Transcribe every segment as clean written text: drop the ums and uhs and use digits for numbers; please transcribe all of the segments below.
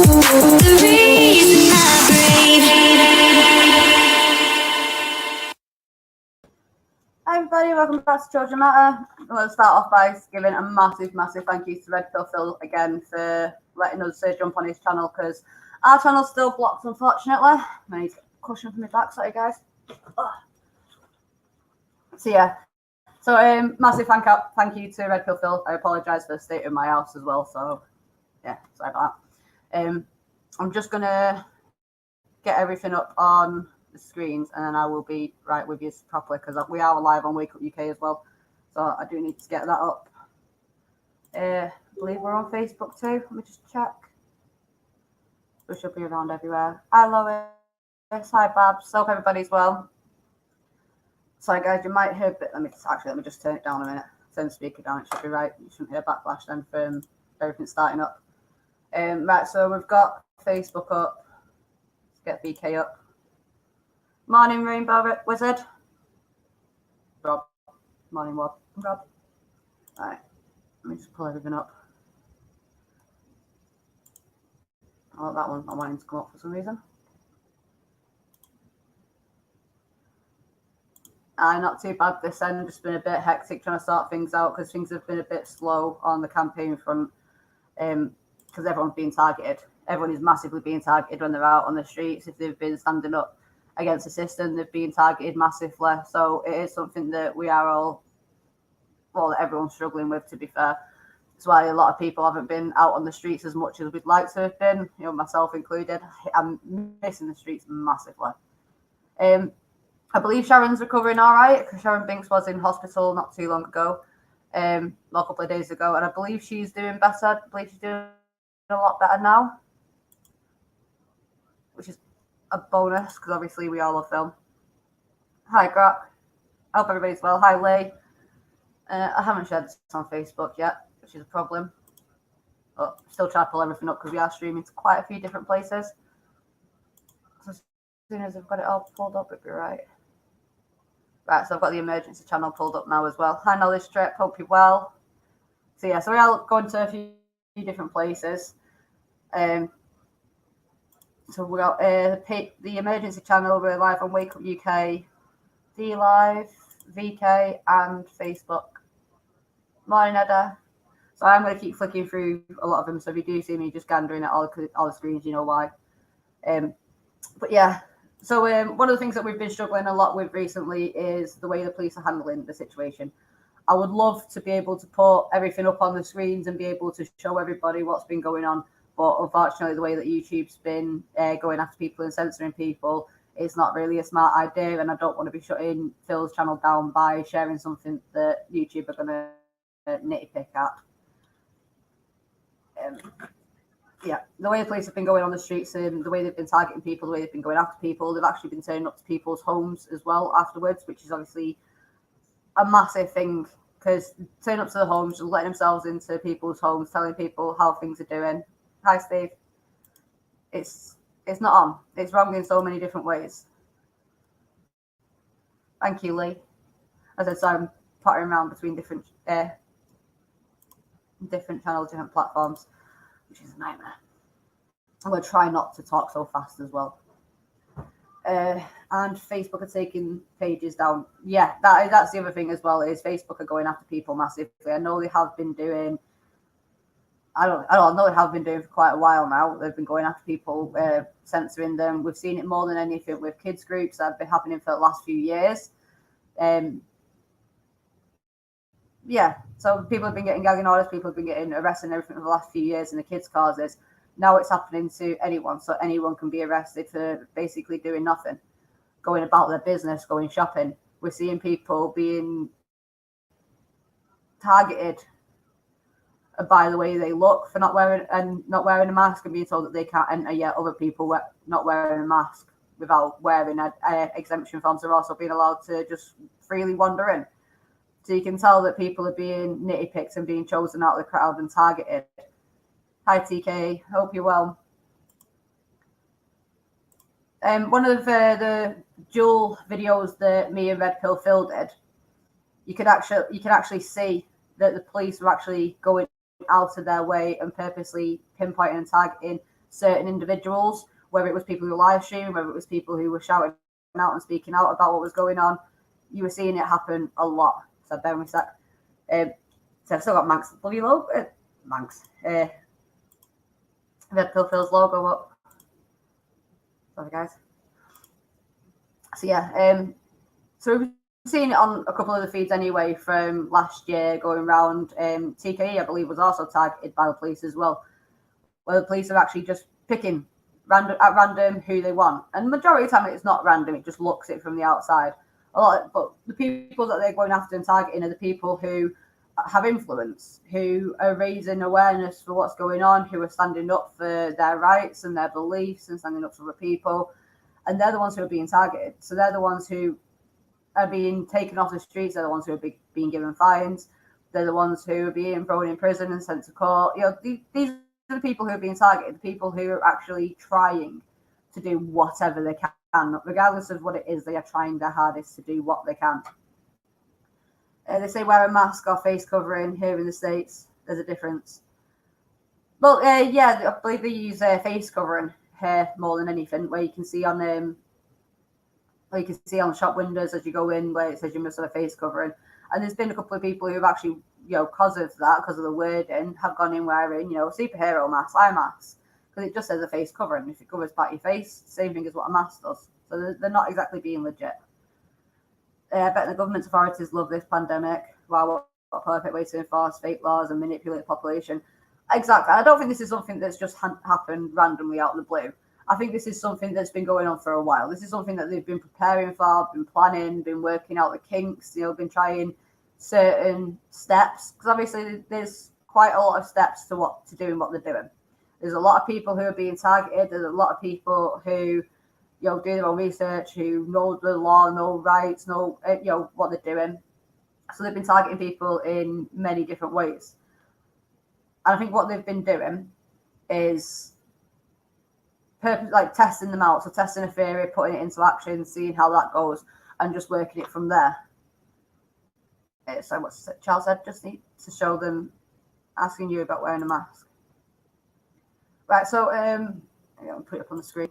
Hi everybody, welcome back to Children Matter. I'm going to start off by giving a massive thank you to Red Pill Phil again for letting us jump on his channel, because our channel's still blocked, unfortunately. I need a cushion for my back, sorry guys. So yeah, massive thank you to Red Pill Phil. I apologise for the state of my house as well, so yeah, sorry about that. I'm just going to get everything up on the screens, and then I will be right with you properly, because we are live on Wake Up UK as well, so I do need to get that up. I believe we're on Facebook too. Let me just check. We should be around everywhere. Hi Lois, hi Babs, hope everybody's well. Sorry guys, you might hear, but let me just turn it down a minute. Turn the speaker down, it should be right. You shouldn't hear backlash then from everything starting up. Right, so we've got Facebook up. Let's get BK up. Morning, Rainbow Wizard. Rob. Morning, Rob. Rob. All right. Let me just pull everything up. I like that one. I want him to come up for some reason. Not too bad this end. Just been a bit hectic trying to sort things out, because things have been a bit slow on the campaign front, because everyone's being targeted. Everyone is massively being targeted when they're out on the streets. If they've been standing up against the system, they've been targeted massively. So it is something that we are all, well, everyone's struggling with, to be fair. That's why a lot of people haven't been out on the streets as much as we'd like to have been, you know, myself included. I'm missing the streets massively. I believe Sharon's recovering all right, because Sharon Binks was in hospital not too long ago, a couple of days ago, and I believe she's doing better. I believe she's doing a lot better now, which is a bonus, because obviously we all love film. Hi, Grok. I hope everybody's well. Hi, Lee. I haven't shared this on Facebook yet, which is a problem. But still trying to pull everything up, because we are streaming to quite a few different places. So as soon as I've got it all pulled up, it'll be right. Right, so I've got the emergency channel pulled up now as well. Hi, Knowledge Strip. Hope you're well. So yeah, so we are going to a few different places. So we got the emergency channel. We're live on Wake Up UK, D Live, VK, and Facebook. Morning, Edda. So I'm going to keep flicking through a lot of them. So if you do see me just gandering at all the screens, you know why. But yeah, so one of the things that we've been struggling a lot with recently is the way the police are handling the situation. I would love to be able to put everything up on the screens and be able to show everybody what's been going on. But unfortunately, the way that YouTube's been going after people and censoring people, it's not really a smart idea. And I don't want to be shutting Phil's channel down by sharing something that YouTube are going to nitty pick at. Yeah, the way the police have been going on the streets and the way they've been targeting people, the way they've been going after people, they've actually been turning up to people's homes as well afterwards, which is obviously a massive thing, because turning up to the homes, letting themselves into people's homes, telling people how things are doing. Hi, Steve. It's not on. It's wrong in so many different ways. Thank you, Lee. As I said, so I'm pottering around between different channels, different platforms, which is a nightmare. I'm going to try not to talk so fast as well. And Facebook are taking pages down. Yeah, that's the other thing as well, is Facebook are going after people massively. I know they have been doing, I know they have been doing for quite a while now. They've been going after people, censoring them. We've seen it more than anything with kids groups that have been happening for the last few years. Yeah, so people have been getting gagging orders, people have been getting arrested and everything for the last few years in the kids' causes. Now it's happening to anyone, so anyone can be arrested for basically doing nothing, going about their business, going shopping. We're seeing people being targeted by the way they look for not wearing a mask, and being told that they can't enter, yet other people not wearing a mask without wearing exemption forms are also being allowed to just freely wander in. So you can tell that people are being nitty-picked and being chosen out of the crowd and targeted. Hi, TK. Hope you're well. One of the dual videos that me and Red Pill Phil did, you can actually see that the police were actually going out of their way and purposely pinpointing and targeting certain individuals, whether it was people who were live streaming, whether it was people who were shouting out and speaking out about what was going on. You were seeing it happen a lot. So bear with me a sec. So I've still got Manx bloody logo. Manx. Red Pill Phil's logo up. Sorry, guys. So yeah, so we've seen it on a couple of the feeds anyway from last year going around. TKE, I believe, was also targeted by the police as well, where the police are actually just picking at random who they want. And the majority of the time it's not random, it just looks it from the outside. But the people that they're going after and targeting are the people who have influence, who are raising awareness for what's going on, who are standing up for their rights and their beliefs and standing up for other people. And they're the ones who are being targeted. So they're the ones who are being taken off the streets. They're the ones who are being given fines. They're the ones who are being thrown in prison and sent to court. These are the people who are being targeted, the people who are actually trying to do whatever they can, regardless of what it is. They are trying their hardest to do what they can. They say wear a mask or face covering here in the States. There's a difference. Well, yeah, I believe they use face covering here more than anything, where you can see on shop windows as you go in, where it says you must have a face covering. And there's been a couple of people who've actually, because of the wording, have gone in wearing, superhero masks, eye masks, because it just says a face covering. If it covers part of your face, same thing as what a mask does. So they're not exactly being legit. I bet the government authorities love this pandemic. Wow, what a perfect way to enforce fake laws and manipulate the population. Exactly. I don't think this is something that's just happened randomly out of the blue. I think this is something that's been going on for a while. This is something that they've been preparing for, been planning, been working out the kinks, been trying certain steps. Because obviously there's quite a lot of steps to do and what they're doing. There's a lot of people who are being targeted. There's a lot of people who, do their own research, who know the law, know rights, know, what they're doing. So they've been targeting people in many different ways. And I think what they've been doing is testing them out. So testing a theory, putting it into action, seeing how that goes, and just working it from there. So what's Charles said, just need to show them, asking you about wearing a mask. Right, so I'll put it up on the screen.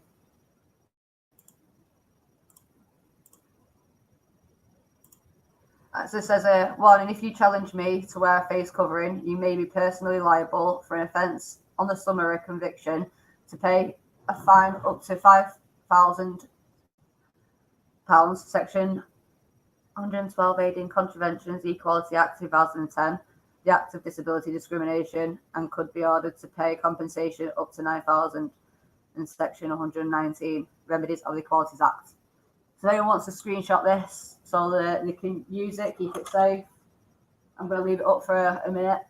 So it says, warning, if you challenge me to wear a face covering, you may be personally liable for an offence on the summary conviction to pay a fine up to £5,000, section 112 aiding contraventions, Equality Act 2010, the Act of Disability Discrimination, and could be ordered to pay compensation up to £9,000 in section 119, remedies of the Equalities Act. So if anyone wants to screenshot this so that they can use it, keep it safe, I'm going to leave it up for a minute.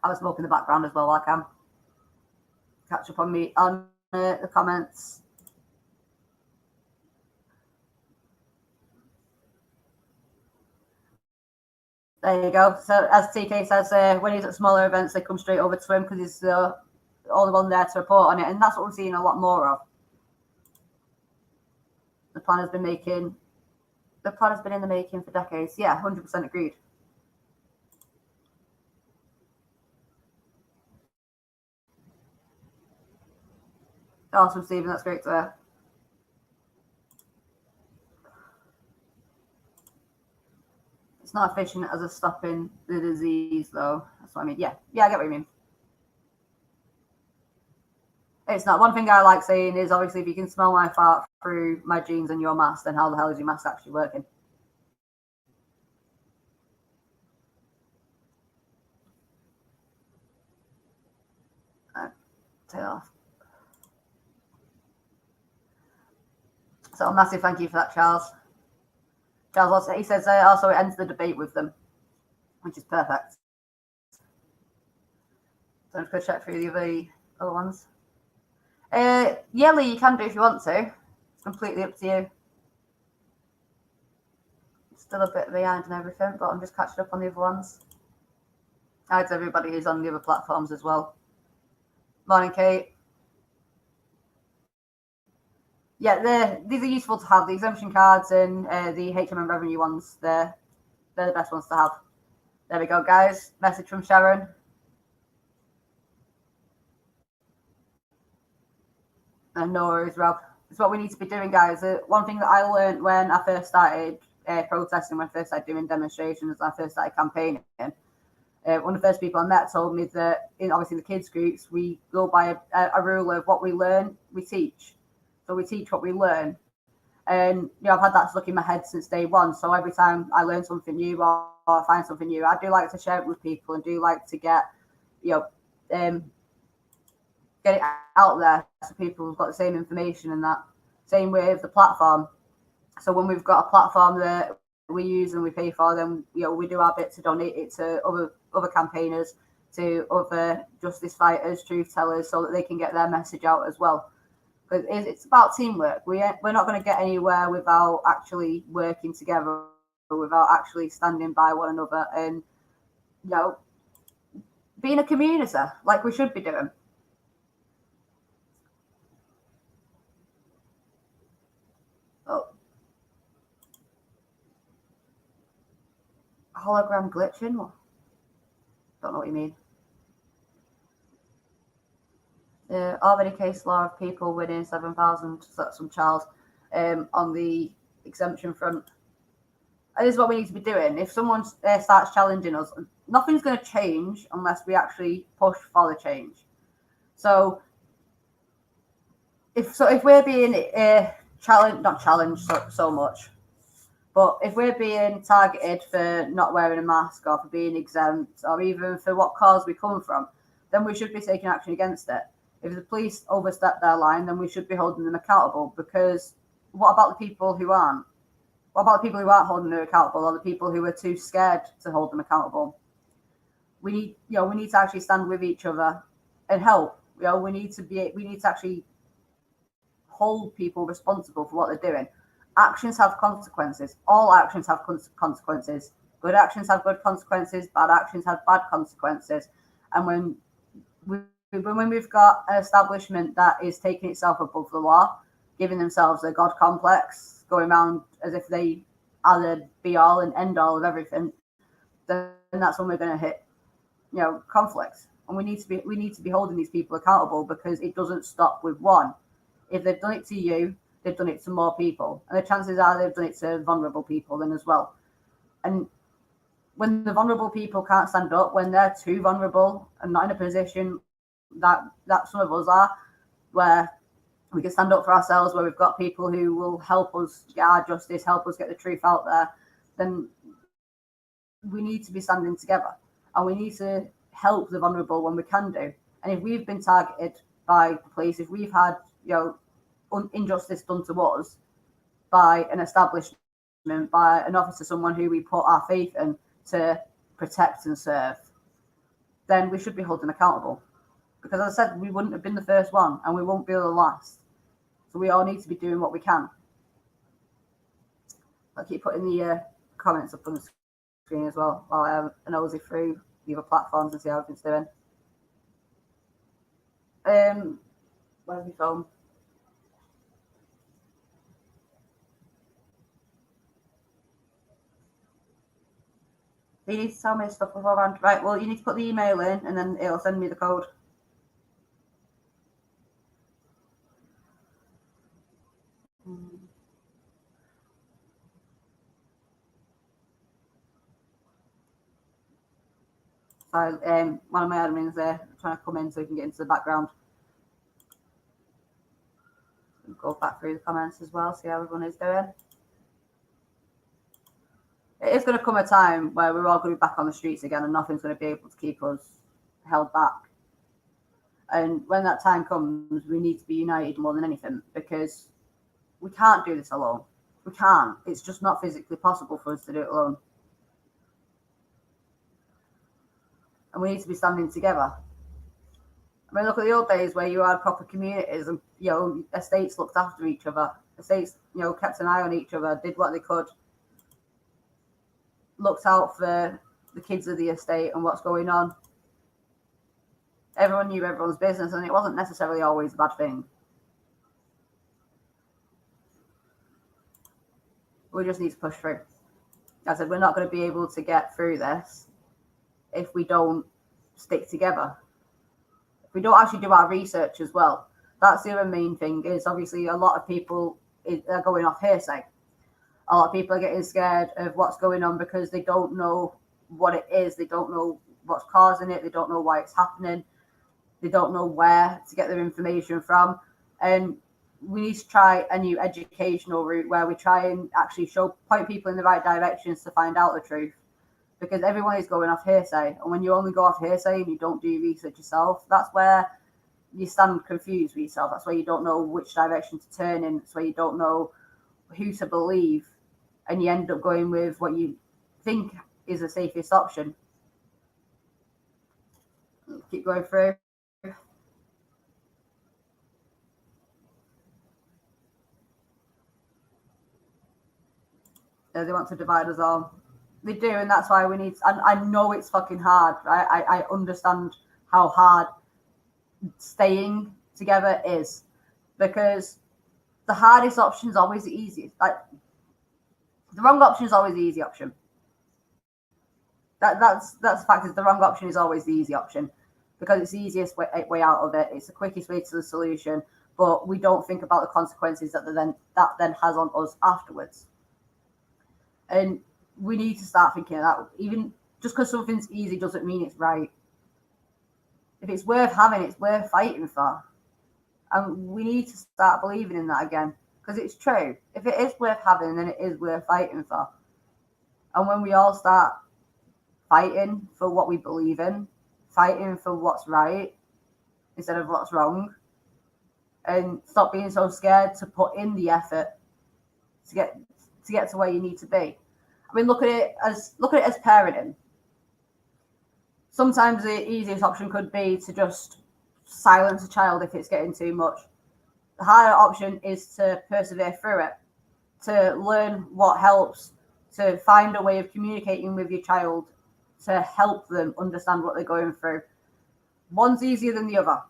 I was smoking in the background as well while I can. Catch up on me on the comments. There you go. So as TK says, when he's at smaller events, they come straight over to him because he's the only one there to report on it, and that's what we're seeing a lot more of. The plan has been in the making for decades. Yeah, 100% agreed. Awesome, Stephen. That's great to hear. It's not efficient as a stopping the disease, though. That's what I mean. Yeah, I get what you mean. It's not. One thing I like saying is, obviously, if you can smell my fart through my jeans and your mask, then how the hell is your mask actually working? Take it off. So a massive thank you for that, Charles. Charles also, he says also it ends the debate with them, which is perfect. So I'm just going to check through the other ones. Yeah, Lee, you can do if you want to. It's completely up to you. Still a bit behind and everything, but I'm just catching up on the other ones. Hi to everybody who's on the other platforms as well. Morning, Kate. Yeah, these are useful to have. The exemption cards and the HMM revenue ones, they're the best ones to have. There we go, guys. Message from Sharon. And no worries, Rob. It's what we need to be doing, guys. One thing that I learned when I first started protesting, when I first started doing demonstrations, when I first started campaigning, one of the first people I met told me that, obviously, in the kids' groups, we go by a rule of what we learn, we teach. So we teach what we learn. And I've had that stuck in my head since day one. So every time I learn something new or I find something new, I do like to share it with people and do like to get it out there so people have got the same information. And that same with the platform. So when we've got a platform that we use and we pay for, then we do our bit to donate it to other campaigners, to other justice fighters, truth tellers, so that they can get their message out as well. Because it's about teamwork. We're not going to get anywhere without actually working together, without actually standing by one another, and being a community like we should be doing. Oh, hologram glitching? Don't know what you mean. Already case law of people winning 7,000, so that's some child, on the exemption front. And this is what we need to be doing. If someone starts challenging us, nothing's going to change unless we actually push for the change. So if we're being not challenged so much, but if we're being targeted for not wearing a mask or for being exempt or even for what cause we come from, then we should be taking action against it. If the police overstep their line, then we should be holding them accountable, because what about the people who aren't? What about the people who aren't holding them accountable, or the people who are too scared to hold them accountable? We need to actually stand with each other and help. We need to actually hold people responsible for what they're doing. Actions have consequences. All actions have consequences. Good actions have good consequences. Bad actions have bad consequences. And when we've got an establishment that is taking itself above the law, giving themselves a God complex, going around as if they are the be all and end all of everything, then that's when we're going to hit, conflicts. And we need to be holding these people accountable, because it doesn't stop with one. If they've done it to you, they've done it to more people, and the chances are they've done it to vulnerable people then as well. And when the vulnerable people can't stand up, when they're too vulnerable and not in a position that some of us are, where we can stand up for ourselves, where we've got people who will help us get our justice, help us get the truth out there, then we need to be standing together, and we need to help the vulnerable when we can do. And if we've been targeted by the police, if we've had injustice done to us by an establishment, by an officer, someone who we put our faith in to protect and serve, then we should be holding accountable. Because as I said, we wouldn't have been the first one, and we won't be the last. So we all need to be doing what we can. I'll keep putting the comments up on the screen as well, while I have a nosy through the other platforms and see how everything's doing. Where's my phone? You need to tell me stuff beforehand. Right, well, you need to put the email in, and then it'll send me the code. So one of my admins there trying to come in so he can get into the background. Go back through the comments as well, see how everyone is doing. It is going to come a time where we're all going to be back on the streets again, and nothing's going to be able to keep us held back. And when that time comes, we need to be united more than anything, because we can't do this alone. We can't. It's just not physically possible for us to do it alone. And we need to be standing together. I mean, look at the old days where you had proper communities, and estates looked after each other. Estates, kept an eye on each other, did what they could, looked out for the kids of the estate and what's going on. Everyone knew everyone's business, and it wasn't necessarily always a bad thing. We just need to push through. As I said, we're not going to be able to get through this if we don't stick together. If we don't actually do our research as well. That's the other main thing, is obviously a lot of people are going off hearsay. A lot of people are getting scared of what's going on because they don't know what it is. They don't know what's causing it. They don't know why it's happening. They don't know where to get their information from. And we need to try a new educational route where we try and actually point people in the right directions to find out the truth. Because everyone is going off hearsay. And when you only go off hearsay and you don't do your research yourself, that's where you stand confused with yourself. That's where you don't know which direction to turn in. That's where you don't know who to believe. And you end up going with what you think is the safest option. Keep going through. They want to divide us all. They do, and that's why we need. And I know it's fucking hard, right? I understand how hard staying together is, because the hardest option is always the easiest. Like, the wrong option is always the easy option. That's the fact, is the wrong option is always the easy option, because it's the easiest way out of it. It's the quickest way to the solution, but we don't think about the consequences that then has on us afterwards. And we need to start thinking of that. Even just because something's easy doesn't mean it's right. If it's worth having, it's worth fighting for. And we need to start believing in that again, because it's true. If it is worth having, then it is worth fighting for. And when we all start fighting for what we believe in, fighting for what's right instead of what's wrong, and stop being so scared to put in the effort to get to where you need to be. I mean, look at it as parenting. Sometimes the easiest option could be to just silence a child if it's getting too much. The harder option is to persevere through it, to learn what helps, to find a way of communicating with your child to help them understand what they're going through. One's easier than the other,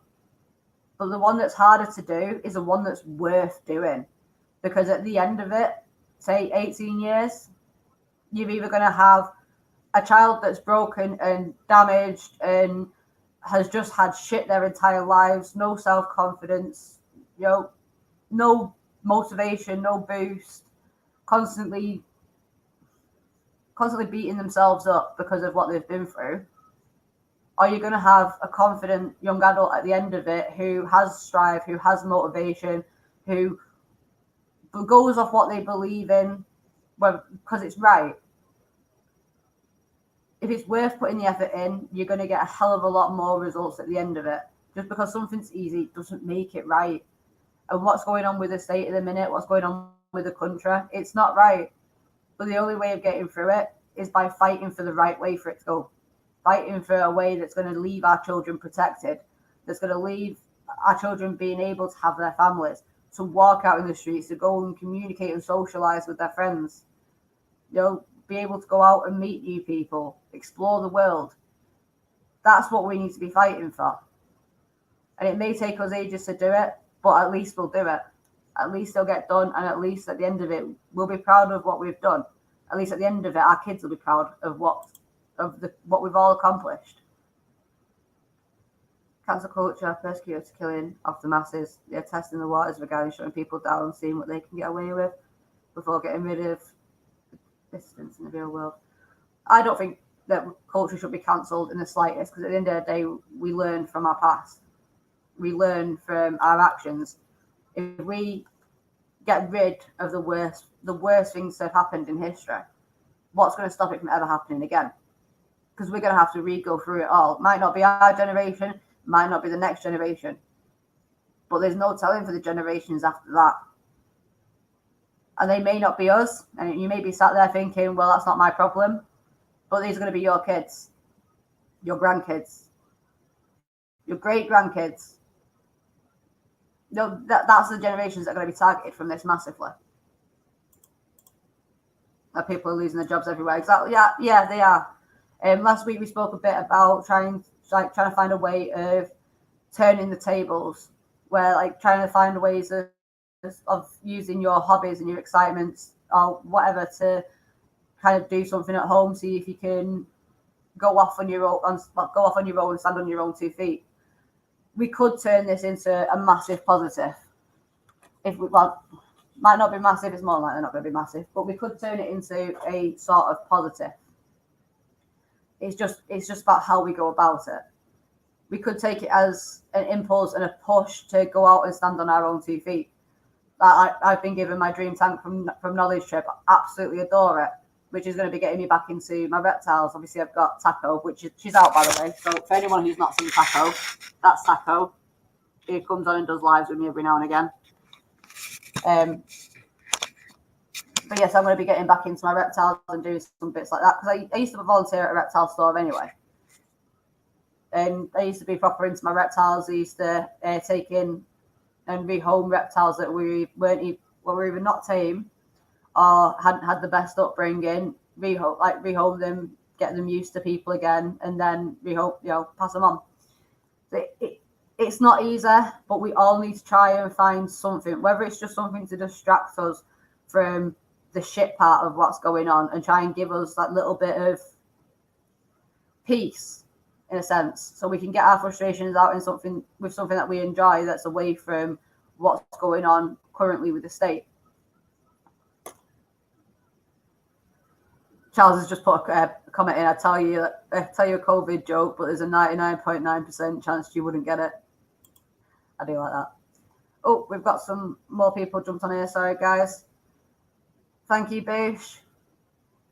but the one that's harder to do is the one that's worth doing, because at the end of it, say 18 years, you're either going to have a child that's broken and damaged and has just had shit their entire lives, no self-confidence, no motivation, no boost, constantly beating themselves up because of what they've been through. Or you're going to have a confident young adult at the end of it who has strive, who has motivation, who goes off what they believe in, because it's right. If it's worth putting the effort in, you're going to get a hell of a lot more results at the end of it. Just because something's easy doesn't make it right. And what's going on with the state at the minute, what's going on with the country, it's not right. But the only way of getting through it is by fighting for the right way for it to go. Fighting for a way that's going to leave our children protected, that's going to leave our children being able to have their families, to walk out in the streets, to go and communicate and socialize with their friends, be able to go out and meet new people, explore the world. That's what we need to be fighting for. And it may take us ages to do it, but at least we'll do it. At least it'll get done, and at least at the end of it, we'll be proud of what we've done. At least at the end of it, our kids will be proud of what we've all accomplished. Cancel culture, persecuted killing of the masses. They're testing the waters regarding shutting people down, seeing what they can get away with before getting rid of dissidents in the real world. I don't think that culture should be cancelled in the slightest, because at the end of the day, we learn from our past. We learn from our actions. If we get rid of the worst things that have happened in history, what's going to stop it from ever happening again? Because we're going to have to re-go through it all. It might not be our generation, might not be the next generation, but there's no telling for the generations after that. And they may not be us, and you may be sat there thinking, well, that's not my problem, but these are going to be your kids, your grandkids, your great-grandkids. That's the generations that are going to be targeted from this massively. That people are losing their jobs everywhere. Exactly. Yeah, they are. Last week we spoke a bit about trying to find a way of turning the tables, where trying to find ways of using your hobbies and your excitements or whatever to kind of do something at home, see if you can go off on your own, and stand on your own 2 feet. We could turn this into a massive positive. If we, well, might not be massive, it's more likely not going to be massive, but we could turn it into a sort of positive. It's just about how we go about it. We could take it as an impulse and a push to go out and stand on our own 2 feet. I've been given my dream tank from Knowledge Trip. I absolutely adore it, which is going to be getting me back into my reptiles. Obviously, I've got Taco, she's out, by the way. So for anyone who's not seen Taco, that's Taco. He comes on and does lives with me every now and again. But yes, I'm going to be getting back into my reptiles and doing some bits like that, because I used to volunteer at a reptile store anyway. And I used to be proper into my reptiles. I used to take in and rehome reptiles that were either not tame or hadn't had the best upbringing. Rehome them, get them used to people again, and then pass them on. It's not easy, but we all need to try and find something, whether it's just something to distract us from the shit part of what's going on, and try and give us that little bit of peace, in a sense, so we can get our frustrations out in something that we enjoy, that's away from what's going on currently with the state. Charles has just put a comment in. I tell you a COVID joke, but there's a 99.9% chance you wouldn't get it. I do like that. Oh, we've got some more people jumped on here. Sorry, guys. Thank you, Boosh.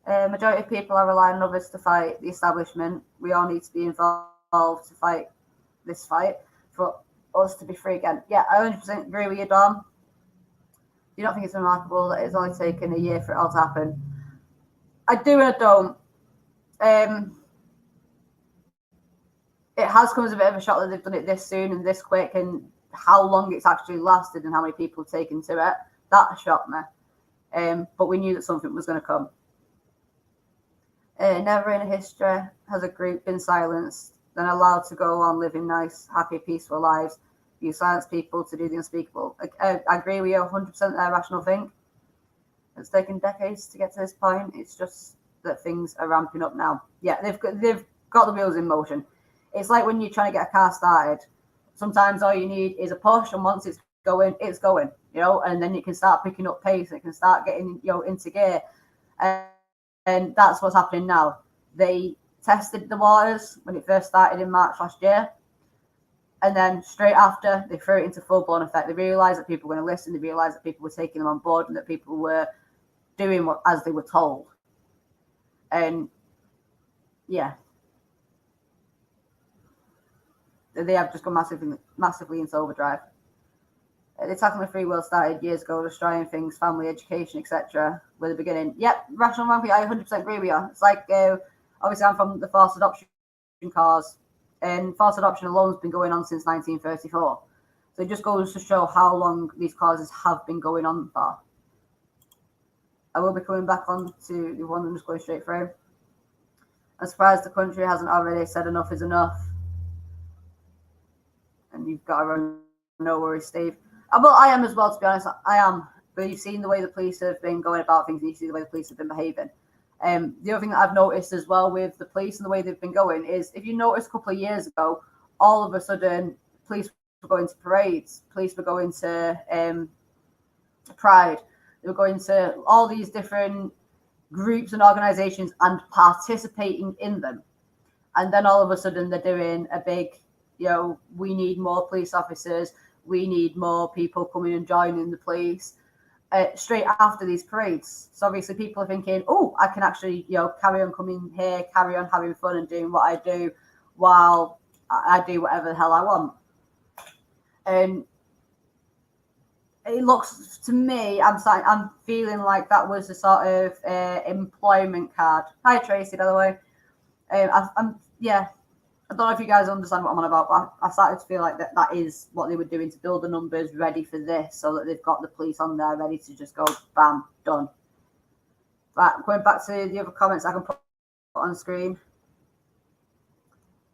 Majority of people are relying on others to fight the establishment. We all need to be involved to fight this fight for us to be free again. Yeah, I 100% agree with you, Dom. You don't think it's remarkable that it's only taken a year for it all to happen? I do and I don't. It has come as a bit of a shock that they've done it this soon and this quick, and how long it's actually lasted and how many people have taken to it. That shocked me. But we knew that something was going to come. Never in history has a group been silenced, then allowed to go on living nice, happy, peaceful lives. You silence people to do the unspeakable. I agree with you 100% there, Rational Think. It's taken decades to get to this point. It's just that things are ramping up now. Yeah, they've got the wheels in motion. It's like when you're trying to get a car started. Sometimes all you need is a push, and once it's going, and then you can start picking up pace. It can start getting, into gear. And that's what's happening now. They tested the waters when it first started in March last year. And then straight after, they threw it into full-blown effect. They realised that people were going to listen. They realised that people were taking them on board and that people were doing as they were told. And, yeah. They have just gone massively into overdrive. The attack on the free world started years ago, destroying things, family, education, etc. With the beginning. Yep, Rational Monkey, I 100% agree with you. It's like, obviously, I'm from the forced adoption cause, and forced adoption alone has been going on since 1934. So it just goes to show how long these causes have been going on for. I will be coming back on to the one I'm just going straight through. I'm surprised the country hasn't already said enough is enough. And you've got to run, no worries, Steve. Well, I am as well, to be honest. I am. But you've seen the way the police have been going about things, and you see the way the police have been behaving. The other thing that I've noticed as well with the police and the way they've been going is, if you notice a couple of years ago, all of a sudden, police were going to parades. Police were going to Pride. They were going to all these different groups and organisations and participating in them. And then all of a sudden, they're doing a big, we need more police officers. We need more people coming and joining the police straight after these parades. So obviously people are thinking, oh, I can actually, carry on coming here, carry on having fun and doing what I do while I do whatever the hell I want. And it looks to me, I'm feeling like that was a sort of employment card. Hi, Tracy, by the way. I don't know if you guys understand what I'm on about, but I started to feel like that is what they were doing to build the numbers ready for this, so that they've got the police on there ready to just go, bam, done. Right, going back to the other comments I can put on screen.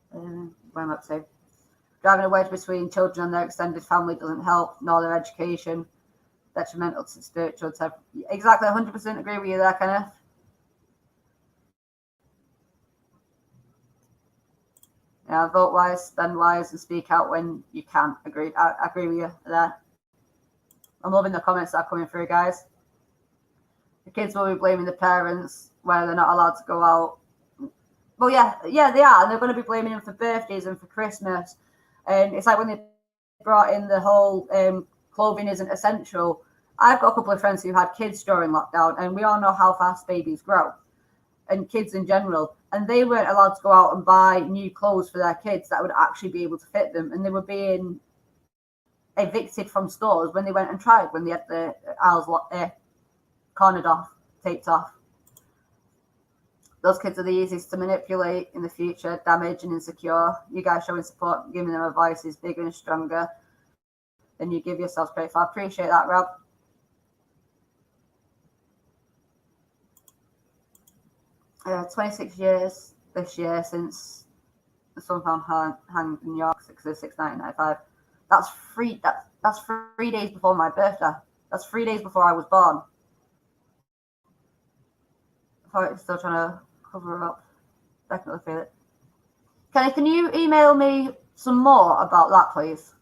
Where am I up to? Driving a wedge between children and their extended family doesn't help, nor their education. Detrimental to spiritual. Exactly, 100% agree with you there, Kenneth. Yeah, vote wise, spend wise, and speak out when you can. Agreed. I agree with you there. I'm loving the comments that are coming through, guys. The kids will be blaming the parents where they're not allowed to go out. Well, yeah, they are. And they're going to be blaming them for birthdays and for Christmas. And it's like when they brought in the whole clothing isn't essential. I've got a couple of friends who had kids during lockdown, and we all know how fast babies grow, and kids in general. And they weren't allowed to go out and buy new clothes for their kids that would actually be able to fit them. And they were being evicted from stores when they went and tried, when they had the aisles cornered off, taped off. Those kids are the easiest to manipulate in the future, damage and insecure. You guys showing support, giving them advice is bigger and stronger than you give yourselves credit for. I appreciate that, Rob. Yeah, 26 years this year since the son found hanged in New York, 6/6/1995. That's 3 days before my birthday. That's 3 days before I was born. I thought it was still trying to cover up. Definitely feel it. Kenny, can you email me some more about that, please?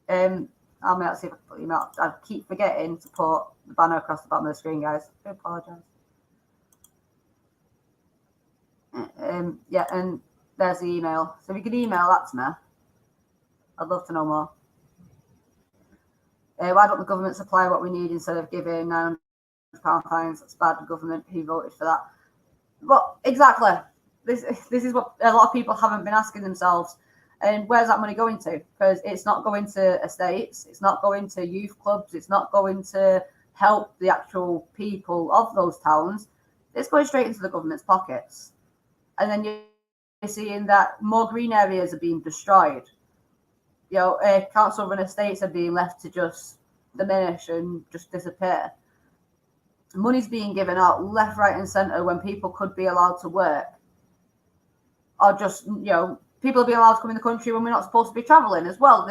I'll maybe see if I can put email. I keep forgetting to put the banner across the bottom of the screen, guys. I apologise. Yeah, and there's the email. So if you could email that to me, I'd love to know more. Why don't the government supply what we need instead of giving £900 fines? That's bad. The government, who voted for that? But exactly, this is what a lot of people haven't been asking themselves. And where's that money going to? Because it's not going to estates, it's not going to youth clubs, it's not going to help the actual people of those towns. It's going straight into the government's pockets. And then you're seeing that more green areas are being destroyed. You know, council-run estates are being left to just diminish and just disappear. Money's being given out left, right, and centre when people could be allowed to work, or just, you know, people are being allowed to come in the country when we're not supposed to be travelling as well.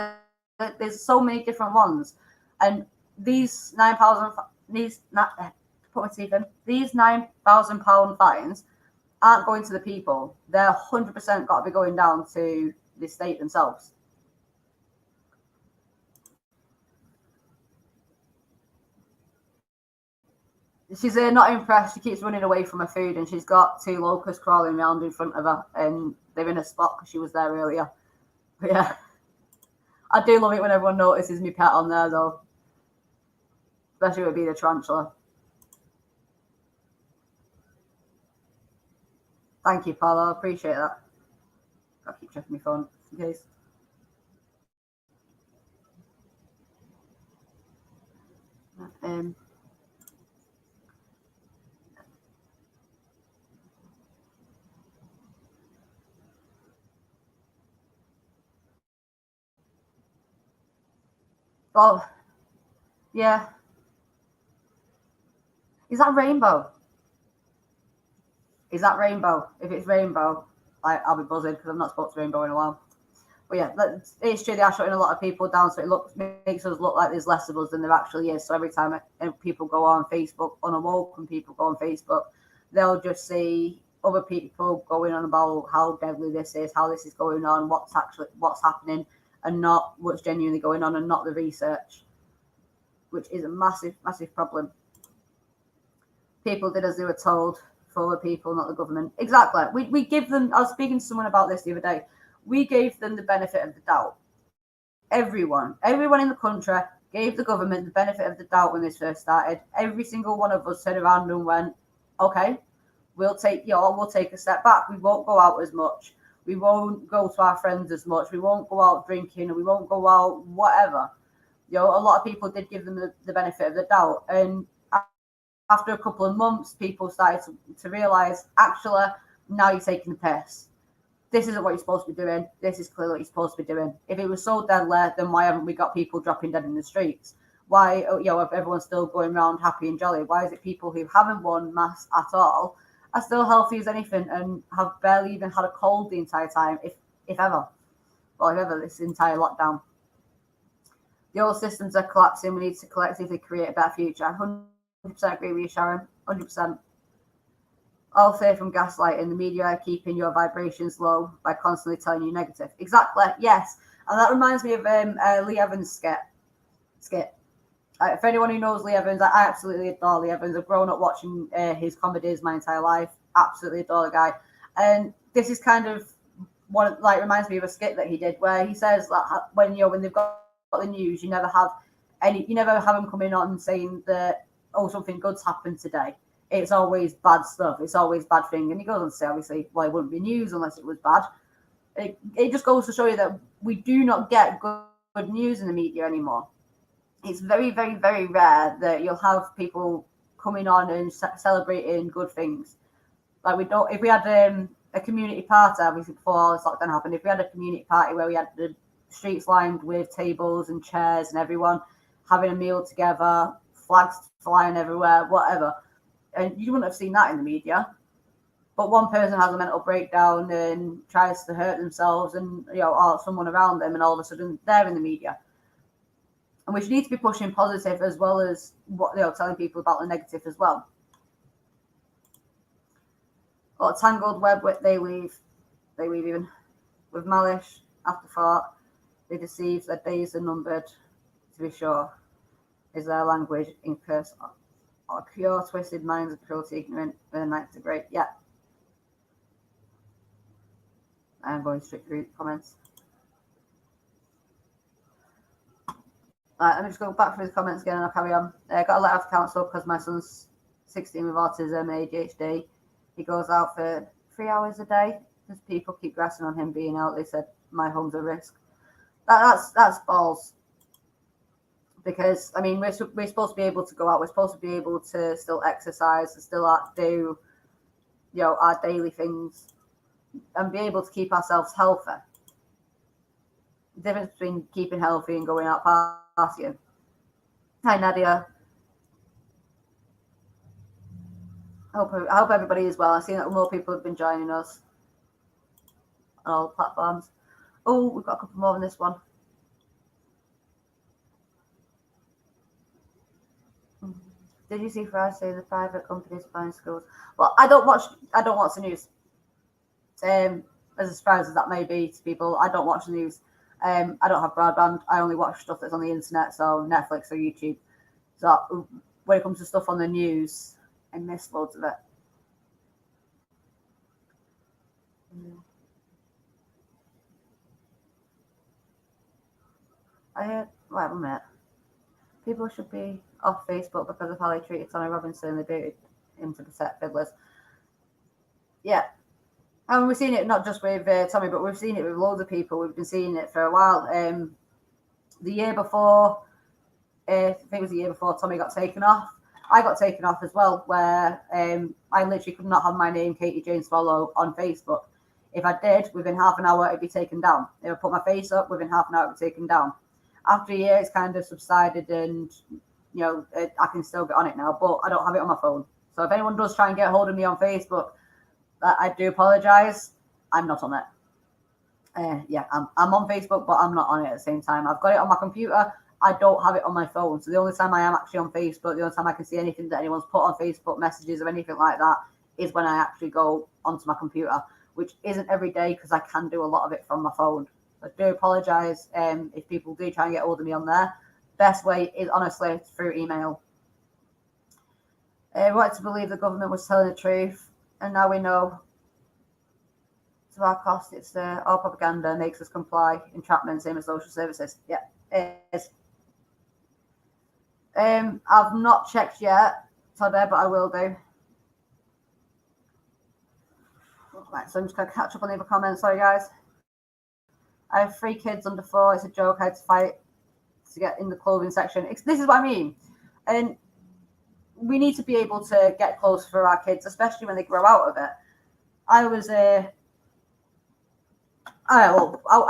There's so many different ones, and these £9,000 fines aren't going to the people. They're 100% got to be going down to the state themselves. She's not impressed. She keeps running away from her food, and she's got 2 locusts crawling around in front of her, and they're in a spot because she was there earlier. But yeah, I do love it when everyone notices me pet on there, though. Especially with being a tarantula. Thank you, Paolo. I appreciate that. I'll keep checking my phone in case. Well, yeah. Is that rainbow? Is that rainbow? If it's rainbow, I'll be buzzing because I've not spoken to rainbow in a while. But yeah, it's true. They are shutting a lot of people down, so it makes us look like there's less of us than there actually is. So every time people go on Facebook, unawoke, and people go on Facebook, they'll just see other people going on about how deadly this is, how this is going on, what's happening, and not what's genuinely going on, and not the research, which is a massive, massive problem. People did as they were told. For the people, not the government. Exactly. We give them. I was speaking to someone about this the other day. We gave them the benefit of the doubt. Everyone in the country gave the government the benefit of the doubt when this first started. Every single one of us turned around and went, "Okay, we'll take a step back. We won't go out as much. We won't go to our friends as much. We won't go out drinking, or we won't go out whatever." You know, a lot of people did give them the benefit of the doubt, and after a couple of months, people started to realise, actually, now you're taking the piss. This isn't what you're supposed to be doing. This is clearly what you're supposed to be doing. If it was so deadly, then why haven't we got people dropping dead in the streets? Why, you know, if everyone's still going around happy and jolly, why is it people who haven't worn masks at all are still healthy as anything and have barely even had a cold the entire time, if ever? Well, if ever, this entire lockdown. The old systems are collapsing. We need to collectively create a better future. 100% agree with you, Sharon. 100%. All safe from gaslighting. The media are keeping your vibrations low by constantly telling you negative. Exactly, yes. And that reminds me of Lee Evans' skit. For anyone who knows Lee Evans, I absolutely adore Lee Evans. I've grown up watching his comedies my entire life. Absolutely adore the guy. And this is kind of one, like, reminds me of a skit that he did where he says that when they've got the news, you never have them coming on saying that, oh, something good's happened today. It's always bad stuff. It's always bad thing. And he goes on to say, obviously, well, it wouldn't be news unless it was bad. It just goes to show you that we do not get good news in the media anymore. It's very, very, very rare that you'll have people coming on and celebrating good things. Like, we don't, if we had a community party, obviously before all this lockdown happened, if we had a community party where we had the streets lined with tables and chairs and everyone having a meal together, flags flying everywhere, whatever, and you wouldn't have seen that in the media. But one person has a mental breakdown and tries to hurt themselves, and or someone around them, and all of a sudden they're in the media. And we should need to be pushing positive as well as telling people about the negative as well. Or a tangled web they weave even with malice, afterthought. They deceive, their days are numbered. To be sure, is their language in curse or pure twisted minds of cruelty, ignorant with a ninth degree. Yeah. I'm going straight through comments. Let me just go back through the comments again and I'll carry on. Got a letter of counsel because my son's 16 with autism and ADHD. He goes out for 3 hours a day because people keep grassing on him being out. They said my home's a risk. That's balls. Because I mean we're supposed to be able to go out. We're supposed to be able to still exercise and still do our daily things and be able to keep ourselves healthy. The difference between keeping healthy and going out partying. Hi Nadia. I hope everybody is well. I've seen that more people have been joining us on all the platforms. Oh, we've got a couple more than this one. Did you see Friday say the private companies buying schools? Well, I don't watch the news. As surprised as that may be to people, I don't watch the news. I don't have broadband. I only watch stuff that's on the internet, so Netflix or YouTube. So when it comes to stuff on the news, I miss loads of it. Wait a minute. People should be off Facebook because of how they treated Tommy Robinson and they booted him to protect fiddlers. Yeah. And we've seen it not just with Tommy, but we've seen it with loads of people. We've been seeing it for a while. The year before, I think it was the year before Tommy got taken off, I got taken off as well, where I literally could not have my name, Katie-Jayne Swallow, on Facebook. If I did, within half an hour, it'd be taken down. If I put my face up, within half an hour, it'd be taken down. After a year, it's kind of subsided and, I can still get on it now, but I don't have it on my phone. So if anyone does try and get hold of me on Facebook, I do apologise. I'm not on it. I'm on Facebook, but I'm not on it at the same time. I've got it on my computer. I don't have it on my phone. So the only time I am actually on Facebook, the only time I can see anything that anyone's put on Facebook messages or anything like that is when I actually go onto my computer, which isn't every day because I can do a lot of it from my phone. I do apologise if people do try and get hold of me on there. Best way is honestly through email. We wanted to believe the government was telling the truth, and now we know to our cost it's all propaganda, makes us comply, entrapment, same as social services. Yeah, it is. I've not checked yet, Todd, but I will do. Right, so I'm just going to catch up on the other comments. Sorry, guys. I have 3 kids under 4. It's a joke. I had to fight to get in the clothing section. This is what I mean. And we need to be able to get clothes for our kids, especially when they grow out of it. I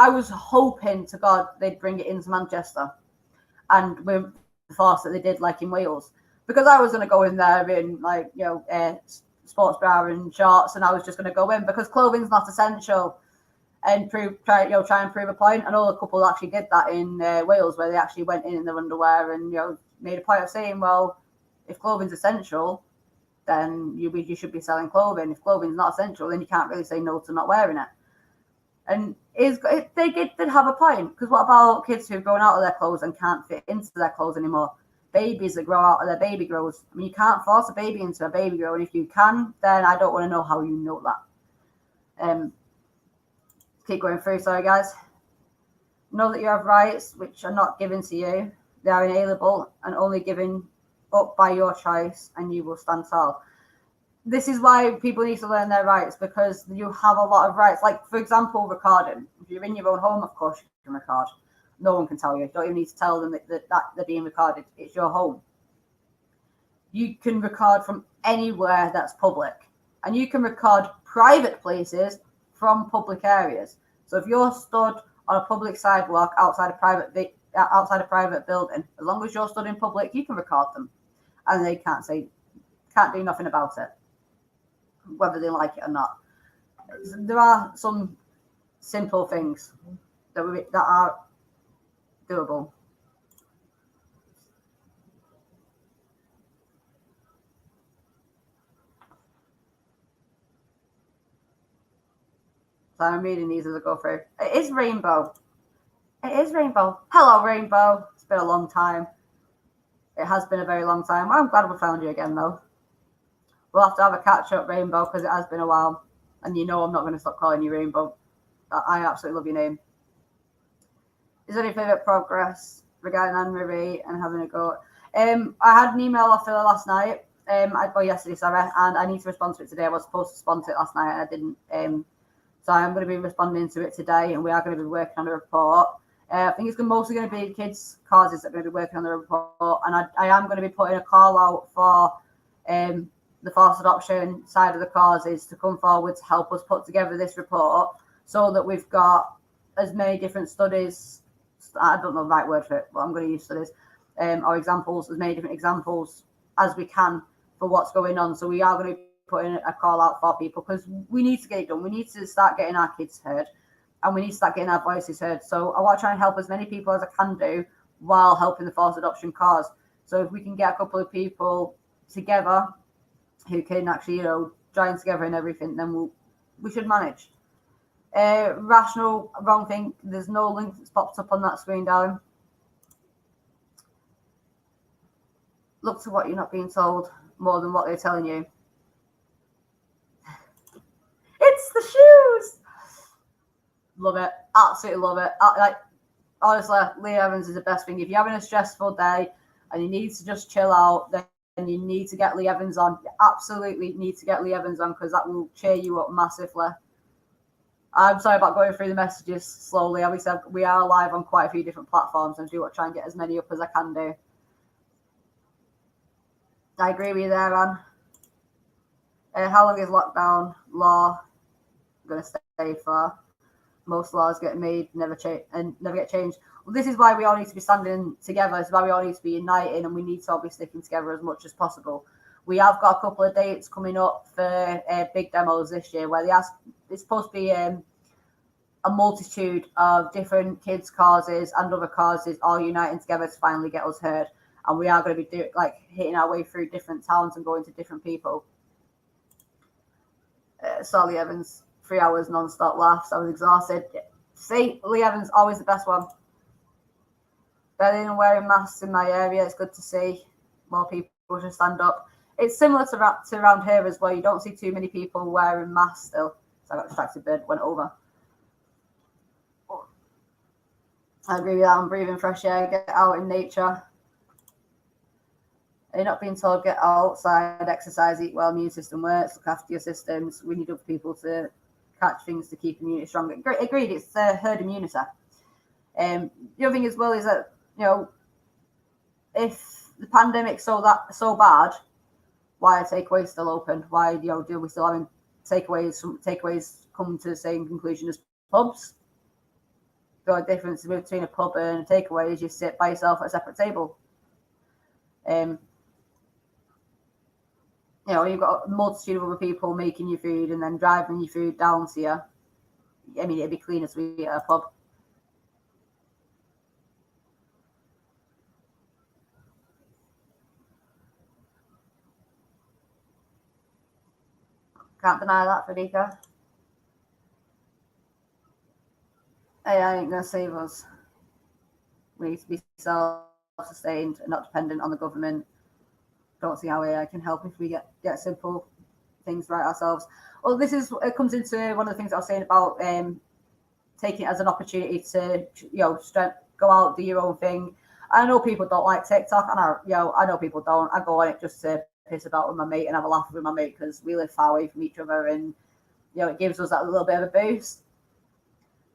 was hoping to God they'd bring it into Manchester, and with the force that they did, like in Wales, because I was going to go in there in sports bra and shorts, and I was just going to go in because clothing's not essential, and try and prove a point. I know a couple actually did that in Wales, where they actually went in their underwear and made a point of saying, well, if clothing's essential, then you should be selling clothing. If clothing's not essential, then you can't really say no to not wearing it. And they did have a point, because what about kids who've grown out of their clothes and can't fit into their clothes anymore? Babies that grow out of their baby grows. I mean, you can't force a baby into a baby grow, and if you can, then I don't want to know how you know that. Keep going through. Sorry, guys. Know that you have rights which are not given to you. They are inalienable and only given up by your choice, and you will stand tall. This is why people need to learn their rights, because you have a lot of rights. Like, for example, recording. If you're in your own home, of course you can record. No one can tell you. You don't even need to tell them that they're being recorded. It's your home. You can record from anywhere that's public, and you can record private places from public areas. So if you're stood on a public sidewalk outside a private building, as long as you're stood in public, you can record them, and they can't do nothing about it, whether they like it or not. There are some simple things that are doable. So I'm reading these as I go through. It is Rainbow. Hello, Rainbow. It's been a long time. It has been a very long time. Well, I'm glad we found you again, though. We'll have to have a catch-up, Rainbow, because it has been a while. And you know I'm not going to stop calling you Rainbow. I absolutely love your name. Is there any favourite progress regarding Anne-Marie and having a go? I had an email off her last night. Yesterday, sorry. And I need to respond to it today. I was supposed to respond to it last night and I didn't. So I'm going to be responding to it today, and we are going to be working on a report. I think it's mostly going to be kids' causes that are going to be working on the report, and I am going to be putting a call out for the forced adoption side of the causes to come forward to help us put together this report, so that we've got as many different studies. I don't know the right word for it, but I'm going to use studies or examples, as many different examples as we can for what's going on. So we are going to be putting a call out for people, because we need to get it done. We need to start getting our kids heard, and we need to start getting our voices heard. So I want to try and help as many people as I can do while helping the forced adoption cause. So if we can get a couple of people together who can actually, join together and everything, then we should manage. Rational, wrong thing. There's no link that's popped up on that screen, darling. Look to what you're not being told more than what they're telling you. It's the shoes. Love it. Absolutely love it. Honestly, Lee Evans is the best thing. If you're having a stressful day and you need to just chill out, then you need to get Lee Evans on. You absolutely need to get Lee Evans on, because that will cheer you up massively. I'm sorry about going through the messages slowly. Obviously, we are live on quite a few different platforms, and I do want to try and get as many up as I can do. I agree with you there, Anne. How long is lockdown law going to stay for? Most laws get made, never get changed. Well, this is why we all need to be standing together. This is why we all need to be uniting, and we need to all be sticking together as much as possible. We have got a couple of dates coming up for big demos this year, where it's supposed to be a multitude of different kids' causes and other causes all uniting together to finally get us heard. And we are going to be hitting our way through different towns and going to different people. Lee Evans, 3 hours non-stop laughs. I was exhausted. See, Lee Evans, always the best one. Better than wearing masks in my area. It's good to see more people to stand up. It's similar to around here as well. You don't see too many people wearing masks still. So I got distracted, bird went over. I agree with that. I'm breathing fresh air, get out in nature. You're not being told get outside, exercise, eat well, immune system works, look after your systems. We need other people to catch things to keep immunity stronger. Agreed, it's herd immunity. The other thing as well is that, if the pandemic's so bad, why are takeaways still open? Why do we still having takeaways? Some takeaways come to the same conclusion as pubs. The difference between a pub and a takeaway is you sit by yourself at a separate table. You've got a multitude of other people making your food and then driving your food down to you. I mean, it'd be cleaner to be at a pub. Can't deny that, Federica. AI ain't gonna save us. We need to be self-sustained and not dependent on the government. Don't see how AI can help if we get simple things right ourselves. Well, it comes into one of the things I was saying about taking it as an opportunity to go out, do your own thing. I know people don't like TikTok, and I know people don't. I go on it just to piss about with my mate and have a laugh with my mate because we live far away from each other, and it gives us that little bit of a boost.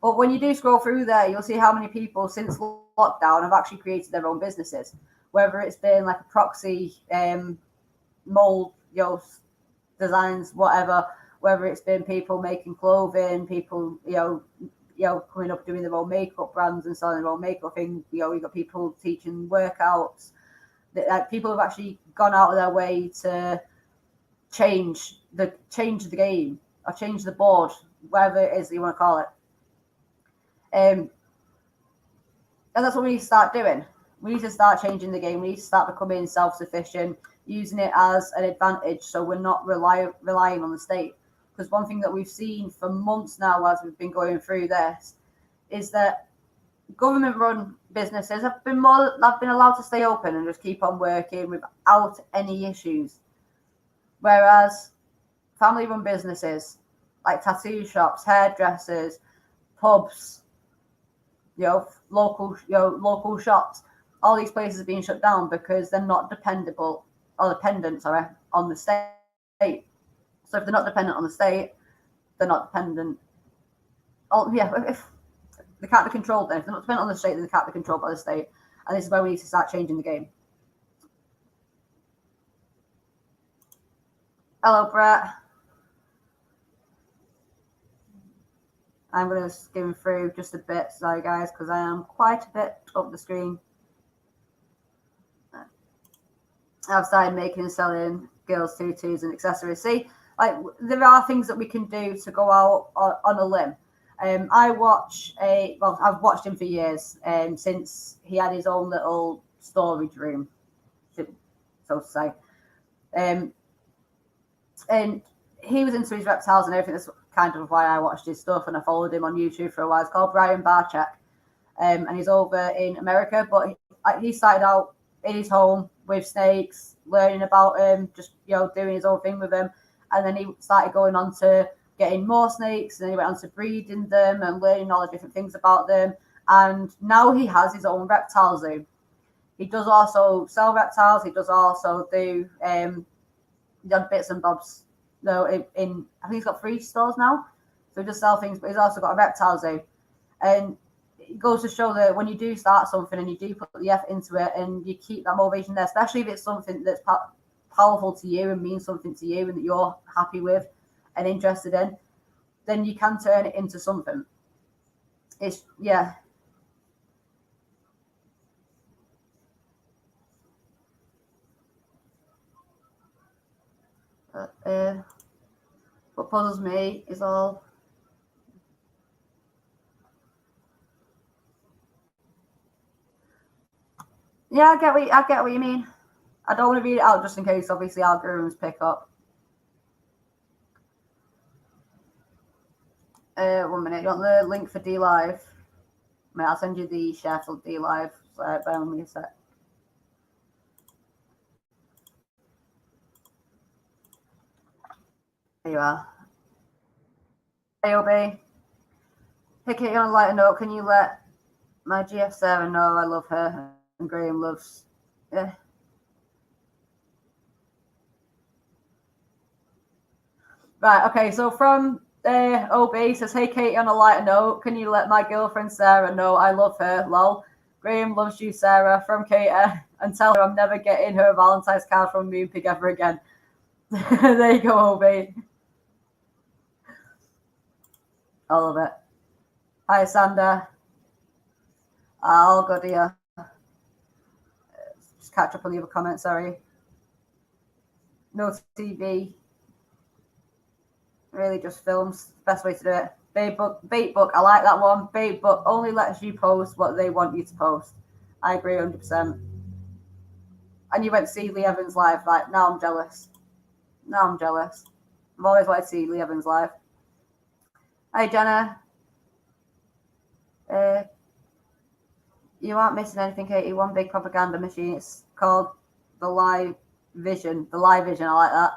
But when you do scroll through there, you'll see how many people since lockdown have actually created their own businesses, whether it's been like a proxy mold, designs, whatever, whether it's been people making clothing, people, coming up doing their own makeup brands and selling their own makeup thing. You've got people teaching workouts. People have actually gone out of their way to change the game or change the board, whatever it is that you want to call it. And that's what we need to start doing. We need to start changing the game. We need to start becoming self-sufficient, using it as an advantage so we're not relying on the state. Because one thing that we've seen for months now as we've been going through this is that government-run businesses have been allowed to stay open and just keep on working without any issues. Whereas family-run businesses like tattoo shops, hairdressers, pubs, local shops, all these places are being shut down because they're not dependent on the state. So if they're not dependent on the state, they're not dependent. If they can't be controlled, then if they're not dependent on the state, then they can't be controlled by the state. And this is where we need to start changing the game. Hello, Brett. I'm going to skim through just a bit, sorry guys, because I am quite a bit up the screen. I've started making and selling girls' tutus and accessories. See, there are things that we can do to go out on a limb. I've watched him for years, since he had his own little storage room, so to say. And he was into his reptiles and everything. That's kind of why I watched his stuff and I followed him on YouTube for a while. It's called Brian Barczyk, and he's over in America. But he started out in his home with snakes, learning about him, just doing his own thing with them, and then he started going on to getting more snakes, and then he went on to breeding them and learning all the different things about them. And now he has his own reptile zoo. He does also sell reptiles. He does also do bits and bobs. No, I think he's got 3 stores now, so he does sell things, but he's also got a reptile zoo. And it goes to show that when you do start something and you do put the effort into it and you keep that motivation there, especially if it's something that's powerful to you and means something to you and that you're happy with and interested in, then you can turn it into something. It's what puzzles me is all I get what you mean. I don't want to read it out just in case obviously algorithms pick up. 1 minute. You want the link for D Live? I'll send you the share for D Live. Bear with me a sec. There you are. AOB. Hey, Katie, on a lighter note, can you let my GF Sarah know I love her and Graham loves... Yeah. Right, okay, so from OB says, hey, Katie, on a lighter note, can you let my girlfriend Sarah know I love her? Lol. Graham loves you, Sarah, from Katie, and tell her I'm never getting her a Valentine's card from Moonpig ever again. There you go, OB. All of it. Hi, Sander. All good here. Just catch up on the other comments, sorry. No TV. Really just films. Best way to do it. Bait book. I like that one. Bait book only lets you post what they want you to post. I agree 100%. And you went to see Lee Evans live. Like, now I'm jealous. I've always wanted to see Lee Evans live. Hey, Jenna. You aren't missing anything, Katie. One big propaganda machine. It's called the Live Vision. The Live Vision. I like that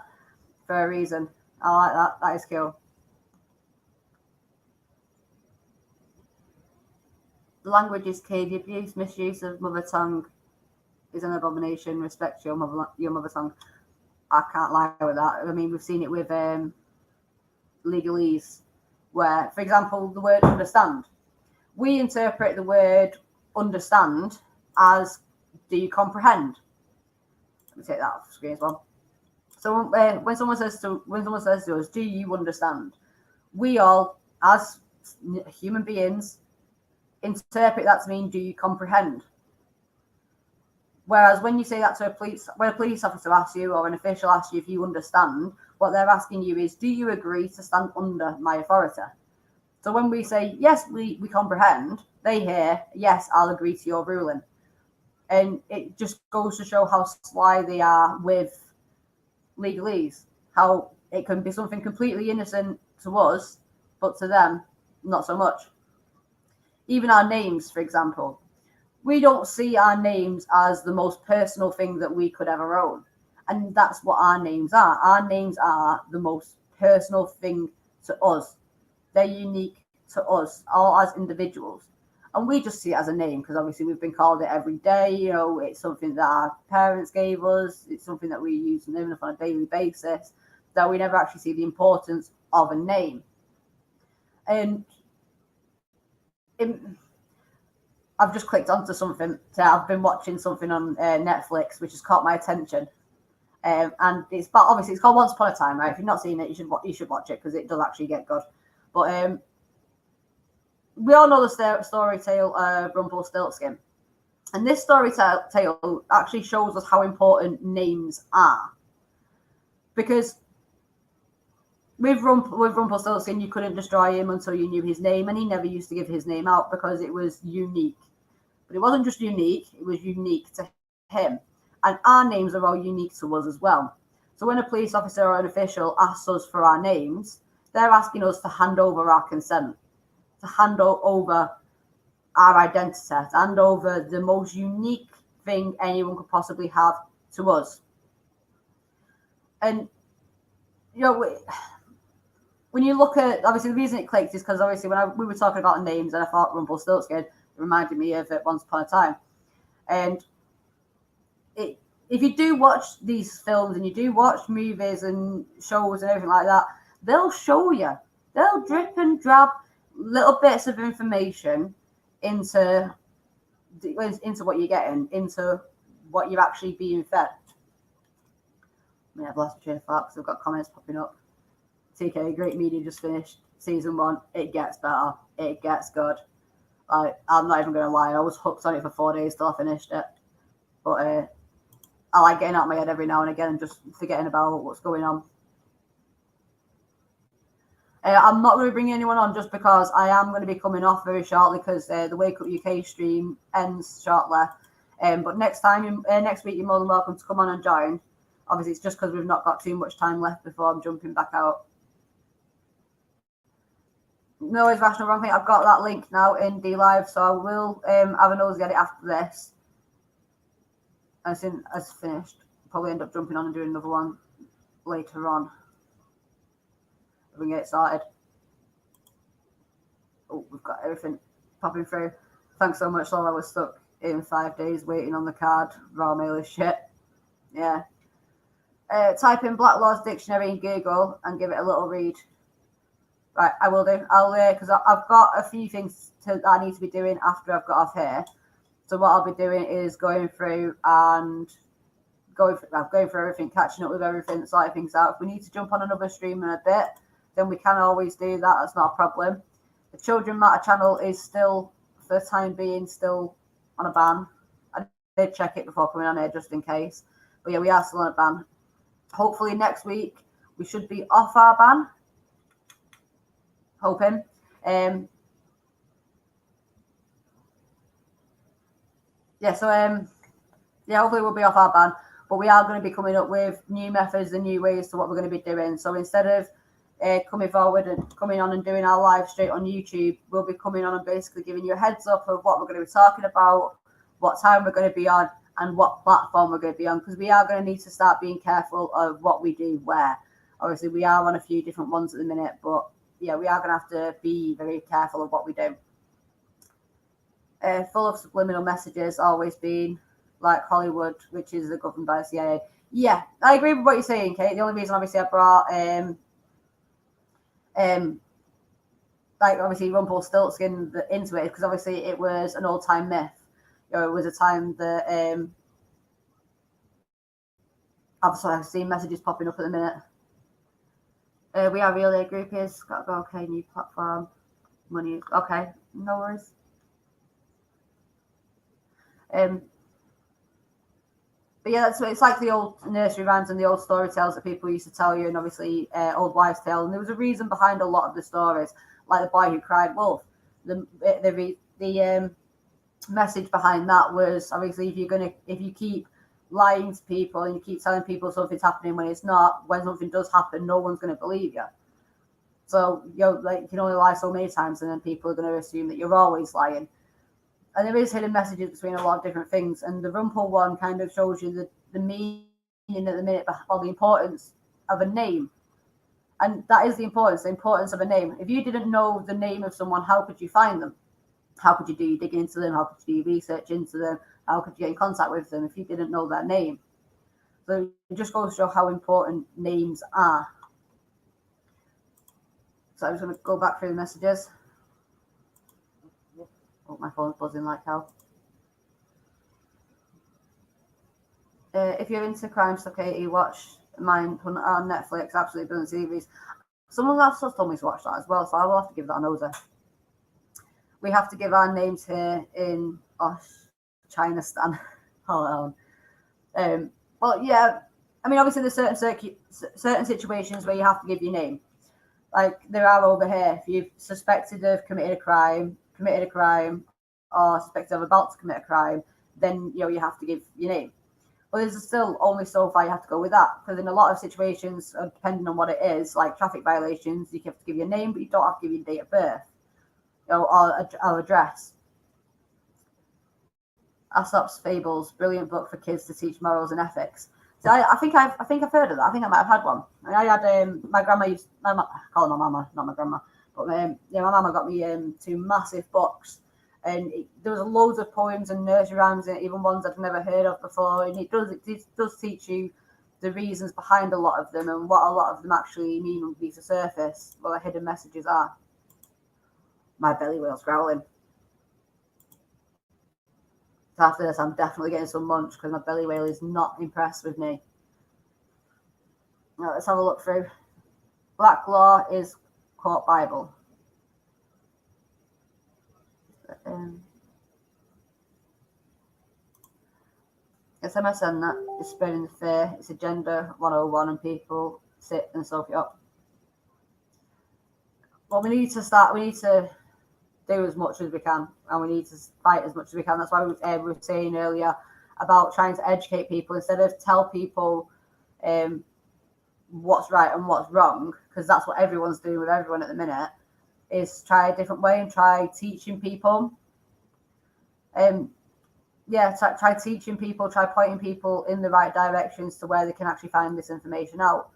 for a reason. I like that. That is cool. The language is key. The abuse, misuse of mother tongue is an abomination. Respect your mother tongue. I can't lie with that. I mean, we've seen it with legalese, where, for example, the word understand. We interpret the word understand as do you comprehend? Let me take that off the screen as well. So when someone says to us, do you understand? We all, as human beings, interpret that to mean do you comprehend? Whereas when you say that to when a police officer asks you or an official asks you if you understand, what they're asking you is, do you agree to stand under my authority? So when we say, yes, we comprehend, they hear, yes, I'll agree to your ruling. And it just goes to show how sly they are with legalese, how it can be something completely innocent to us, but to them, not so much. Even our names, for example. We don't see our names as the most personal thing that we could ever own. And that's what our names are. Our names are the most personal thing to us. They're unique to us, all as individuals. And we just see it as a name because obviously we've been called it every day. You know, it's something that our parents gave us. It's something that we use on a daily basis, that we never actually see the importance of a name. And I've just clicked onto something. So I've been watching something on Netflix, which has caught my attention. And it's called Once Upon a Time, right? If you've not seen it, you should watch it because it does actually get good. But we all know the story tale of Rumpelstiltskin. And this story tale actually shows us how important names are. Because with Rumpelstiltskin, you couldn't destroy him until you knew his name, and he never used to give his name out because it was unique. But it wasn't just unique, it was unique to him. And our names are all unique to us as well. So when a police officer or an official asks us for our names, they're asking us to hand over our consent, to hand over our identity, to hand over the most unique thing anyone could possibly have to us. And, you know, when you look at, obviously the reason it clicked is because obviously when we were talking about names and I thought Rumpelstiltskin, it reminded me of it Once Upon a Time. And if you do watch these films and you do watch movies and shows and everything like that, they'll show you. They'll drip and drop little bits of information into what you're getting, into what you're actually being fed. I mean, I've lost my train of thought because I've got comments popping up. TK, Great Media just finished season 1. It gets better. It gets good. I'm not even going to lie. I was hooked on it for 4 days till I finished it. But I like getting out of my head every now and again and just forgetting about what's going on. I'm not going to bring anyone on just because I am going to be coming off very shortly because the Wake Up UK stream ends shortly. But next week, you're more than welcome to come on and join. Obviously, it's just because we've not got too much time left before I'm jumping back out. No, it's rational wrong thing. I've got that link now in D Live, so I will have a nosy at it after this. As soon as finished, probably end up jumping on and doing another one later on. If we can get it started. Oh, we've got everything popping through. Thanks so much, Laura. I was stuck in 5 days waiting on the card. Raw mail is shit. Yeah. Type in Black Law's Dictionary in Google and give it a little read. Right, I will do. I'll because I've got a few things that I need to be doing after I've got off here. So what I'll be doing is going through everything, catching up with everything, sorting things out. If we need to jump on another stream in a bit, then we can always do that. That's not a problem. The Children Matter channel is still, for the time being, still on a ban. I did check it before coming on here just in case. But yeah, we are still on a ban. Hopefully next week we should be off our ban. Hoping. Hopefully we'll be off our ban. But we are going to be coming up with new methods and new ways to what we're going to be doing. So instead of coming forward and coming on and doing our live straight on YouTube, we'll be coming on and basically giving you a heads up of what we're going to be talking about, what time we're going to be on, and what platform we're going to be on, because we are going to need to start being careful of what we do where. Obviously, we are on a few different ones at the minute, but yeah, we are going to have to be very careful of what we do. Full of subliminal messages, always been, like Hollywood, which is governed by the CIA. Yeah, I agree with what you're saying, Kate. The only reason, obviously, I brought like obviously Rumpelstiltskin into it because obviously it was an old time myth. You know, it was a time that I've seen messages popping up at the minute. We are really groupies. Gotta go. Okay, new platform. Money. Okay, no worries. But yeah, it's like the old nursery rhymes and the old story tales that people used to tell you, and obviously old wives' tales. And there was a reason behind a lot of the stories, like the boy who cried wolf. The message behind that was obviously if you keep lying to people and you keep telling people something's happening when it's not, when something does happen, no one's going to believe you. So you can only lie so many times, and then people are going to assume that you're always lying. And there is hidden messages between a lot of different things. And the Rumpel one kind of shows you the meaning at the minute, or the importance of a name. And that is the importance of a name. If you didn't know the name of someone, how could you find them? How could you do your digging into them? How could you do your research into them? How could you get in contact with them if you didn't know their name? So it just goes to show how important names are. So I'm just going to go back through the messages. Oh, my phone's buzzing like hell. If you're into crime stuff, Katie, watch Mindhunt on Netflix. Absolutely brilliant series. Someone else has told me to watch that as well, so I will have to give that a nosy. We have to give our names here in Chinestan. Hold on. Well, yeah. I mean, obviously, there's certain situations where you have to give your name. Like there are over here. If you've suspected of committed a crime, or suspected of about to commit a crime, then you have to give your name. But there's still only so far you have to go with that, because in a lot of situations, depending on what it is, like traffic violations, you have to give your name, but you don't have to give your date of birth, or address. Aesop's Fables, brilliant book for kids to teach morals and ethics. So I think I've heard of that. I think I might have had one. I had my grandma I call her my mama, not my grandma, but my mama got me 2 massive books, and there was loads of poems and nursery rhymes in it, even ones I'd never heard of before. And it does teach you the reasons behind a lot of them and what a lot of them actually mean underneath the surface, what the hidden messages are. My belly whale's growling. So after this, I'm definitely getting some munch because my belly whale is not impressed with me. Now let's have a look through. Black Law is Court Bible. It's MSN that is spreading the fear. It's Agenda 101 and people sit and soak it up. Well, we need to do as much as we can, and we need to fight as much as we can. That's why we were saying earlier about trying to educate people instead of tell people what's right and what's wrong, because that's what everyone's doing with everyone at the minute, is try a different way and try teaching people. Try teaching people, try pointing people in the right directions to where they can actually find this information out.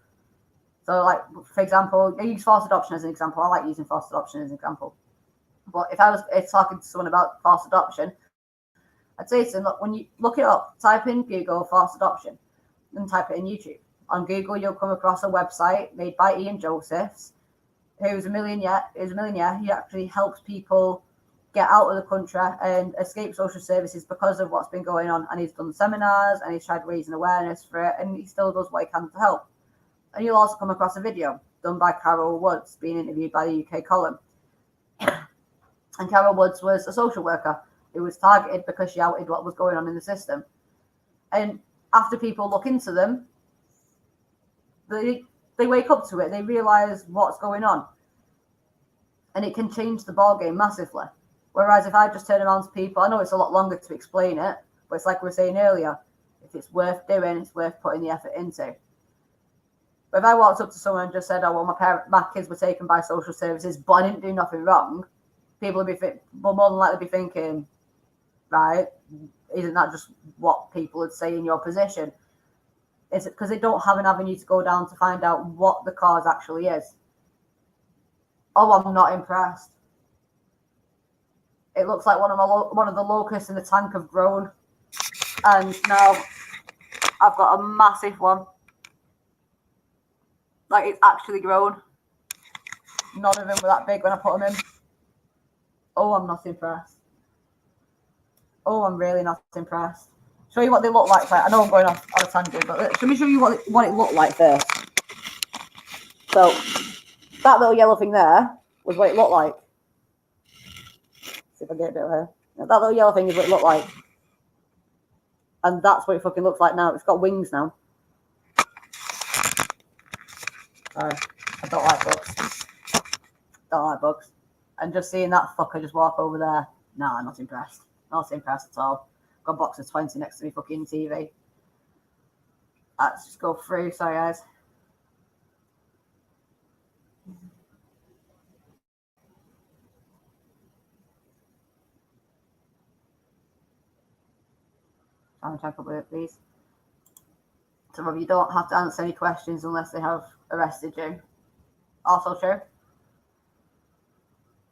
So, like, for example, I use forced adoption as an example. I like using forced adoption as an example. But if I was talking to someone about forced adoption, I'd say to them, look, when you look it up, type in Google forced adoption and type it in YouTube. On Google, you'll come across a website made by Ian Josephs, who's a millionaire. He actually helps people get out of the country and escape social services because of what's been going on. And he's done seminars and he's tried raising awareness for it, and he still does what he can to help. And you'll also come across a video done by Carol Woods being interviewed by the UK Column. And Carol Woods was a social worker who was targeted because she outed what was going on in the system. And after people look into them, they wake up to it. They realise what's going on. And it can change the ballgame massively. Whereas if I just turn around to people, I know it's a lot longer to explain it, but it's like we were saying earlier. if it's worth doing, it's worth putting the effort into. But if I walked up to someone and just said, "Oh, well, my kids were taken by social services, but I didn't do nothing wrong," people will more than likely be thinking, right, isn't that just what people would say in your position? Is it because they don't have an avenue to go down to find out what the cause actually is? Oh, I'm not impressed. It looks like one of the locusts in the tank have grown, and now I've got a massive one. Like, it's actually grown. None of them were that big when I put them in. Oh, I'm not impressed. Oh, I'm really not impressed. Show you what they look like. I know I'm going off on a tangent, but let me show you what it looked like first. So, that little yellow thing there was what it looked like. See if I get a bit of hair. That little yellow thing is what it looked like. And that's what it fucking looks like now. It's got wings now. Sorry, I don't like bugs. Don't like bugs. And just seeing that fucker just walk over there, nah, not impressed. Not impressed at all. Got a box of 20 next to me fucking TV. Let's just go through. Sorry, guys. Try and check up with it, please. So you don't have to answer any questions unless they have arrested you. Also true.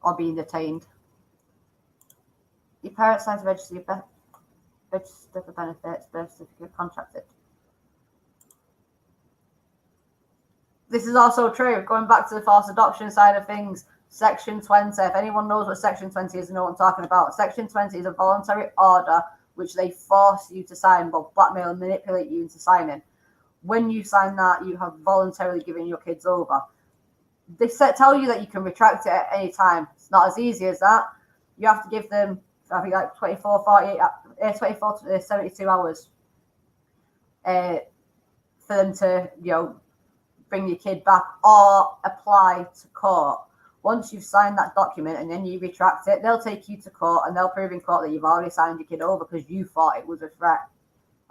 Or being detained. Your parents sign to register for benefits, birth certificate, contracted. This is also true. Going back to the forced adoption side of things, Section 20. If anyone knows what Section 20 is, you know what I'm talking about. Section 20 is a voluntary order which they force you to sign, but blackmail and manipulate you into signing. When you sign that, you have voluntarily given your kids over. They tell you that you can retract it at any time. It's not as easy as that. You have to give them, I think, like 24 to 72 hours for them to, bring your kid back or apply to court. Once you've signed that document and then you retract it, they'll take you to court and they'll prove in court that you've already signed your kid over because you thought it was a threat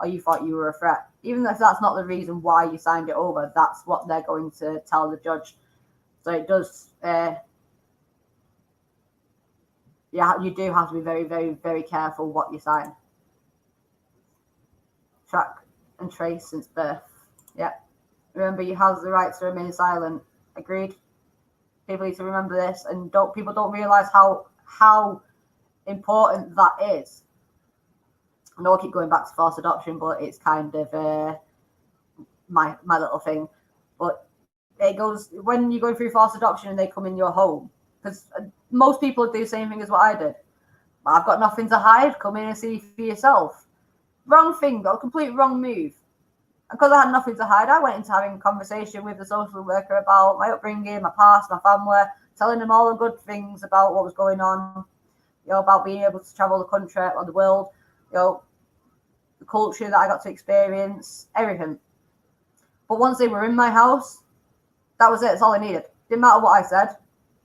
or you thought you were a threat. Even if that's not the reason why you signed it over, that's what they're going to tell the judge. So it does, you do have to be very, very, very careful what you sign. Track and trace since birth. Yeah. Remember, you have the right to remain silent. Agreed. People need to remember this, and people don't realise how important that is. I know I keep going back to forced adoption, but it's kind of my little thing. But it goes when you're going through forced adoption and they come in your home, because most people do the same thing as what I did. I've got nothing to hide. Come in and see for yourself. Wrong thing, though. Complete wrong move. Because I had nothing to hide, I went into having a conversation with the social worker about my upbringing, my past, my family, telling them all the good things about what was going on, about being able to travel the country or the world, the culture that I got to experience, everything. But once they were in my house, that was it. That's all I needed. Didn't matter what I said.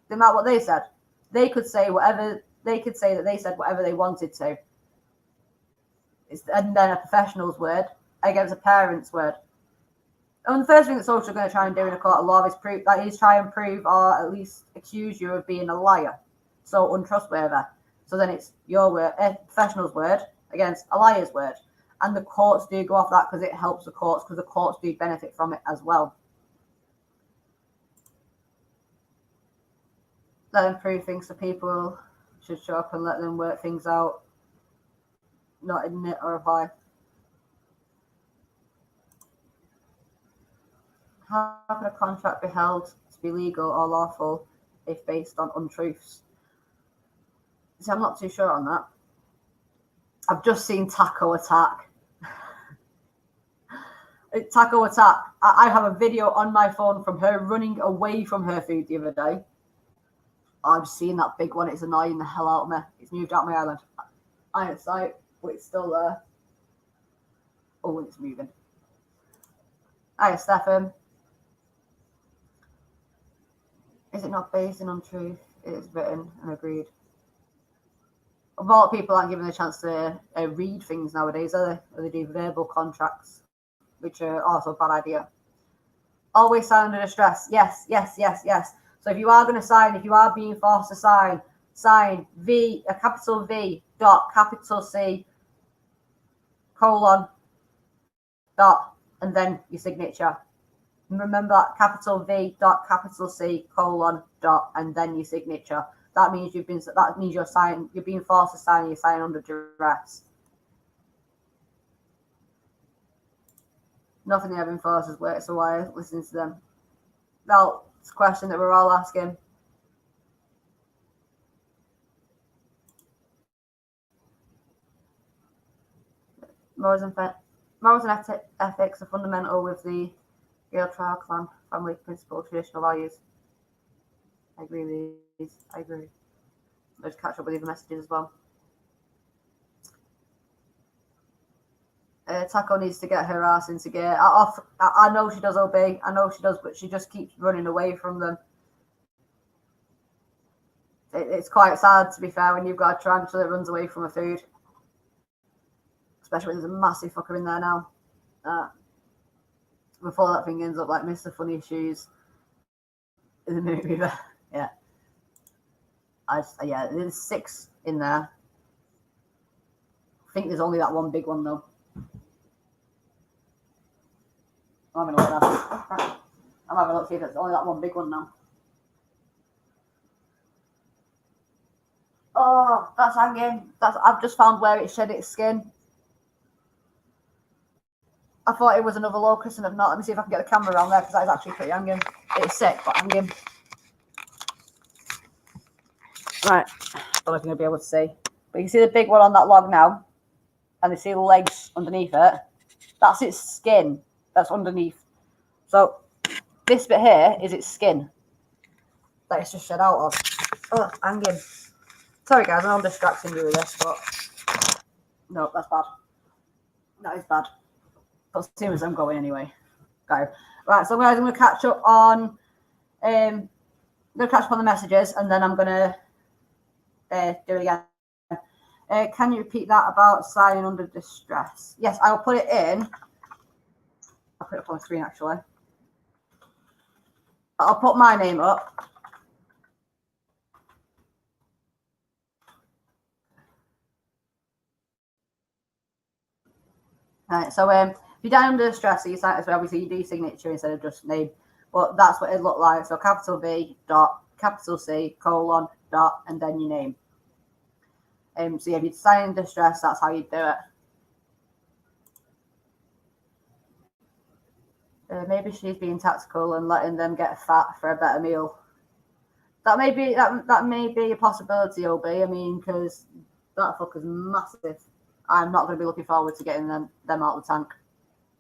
Didn't matter what they said. They could say whatever. They could say that they said whatever they wanted to. And then a professional's word against a parent's word. And the first thing that social are going to try and do in a court of law is try and prove or at least accuse you of being a liar. So untrustworthy. So then it's your word, a professional's word against a liar's word. And the courts do go off that because it helps the courts, because the courts do benefit from it as well. Let them prove things so people should show up and let them work things out. Not admit or apply. How can a contract be held to be legal or lawful if based on untruths? See, I'm not too sure on that. I've just seen Taco Attack. Taco Attack. I have a video on my phone from her running away from her food the other day. I've seen that big one. It's annoying the hell out of me. It's moved out my island. I ain't sight, but it's still there. Oh, it's moving. Hiya, Stefan. Is it not based on untruth? It is written and agreed. A lot of people aren't given the chance to read things nowadays, are they? Or they do verbal contracts, which are also a bad idea. Always sign under distress. Yes, yes, yes, yes. So if you are going to sign, if you are being forced to sign V, a capital V, dot, capital C, colon, dot, and then your signature. And remember that, capital V, dot, capital C, colon, dot, and then your signature. That means you're being forced to sign, you're signing under duress. Nothing they ever enforces works, so why listening to them? Well, it's a question that we're all asking. Morals and ethics are fundamental with the Gael trial clan family principle, traditional values. I agree with these. I agree. I'll just catch up with the messages as well. Taco needs to get her ass into gear. I know she does obey. I know she does, but she just keeps running away from them. It's quite sad, to be fair, when you've got a tarantula that runs away from a food. Especially when there's a massive fucker in there now. Before that thing ends up like Mr. Funny Shoes in the movie. Yeah. There's 6 in there. I think there's only that one big one, though. I'm having a look now. I'm having a look, see if there's only that one big one now. Oh, that's hanging. I've just found where it shed its skin. I thought it was another locust and I've not. Let me see if I can get the camera around there because that is actually pretty hanging. It's sick, but hanging. Right. I don't know if you're going to be able to see. But you see the big one on that log now? And you see the legs underneath it? That's its skin. That's underneath. So this bit here is its skin that it's just shed out of. Oh, hanging. Sorry guys, I'm distracting you with this, but no, that's bad. That is bad. But as soon as I'm going anyway. Go. Right, so guys, I'm gonna catch up on the messages and then I'm gonna do it again. Can you repeat that about signing under distress? Yes, I'll put it in. I'll put it up on the screen actually. I'll put my name up. Right, so if you're down under distress, so you sign, so obviously you do signature instead of just name, but that's what it looked like. So capital V, dot, capital C, colon, dot, and then your name. So yeah, if you sign in distress, that's how you do it. Maybe she's being tactical and letting them get fat for a better meal. That may be a possibility, OB. I mean, because that fucker's massive. I'm not going to be looking forward to getting them out of the tank.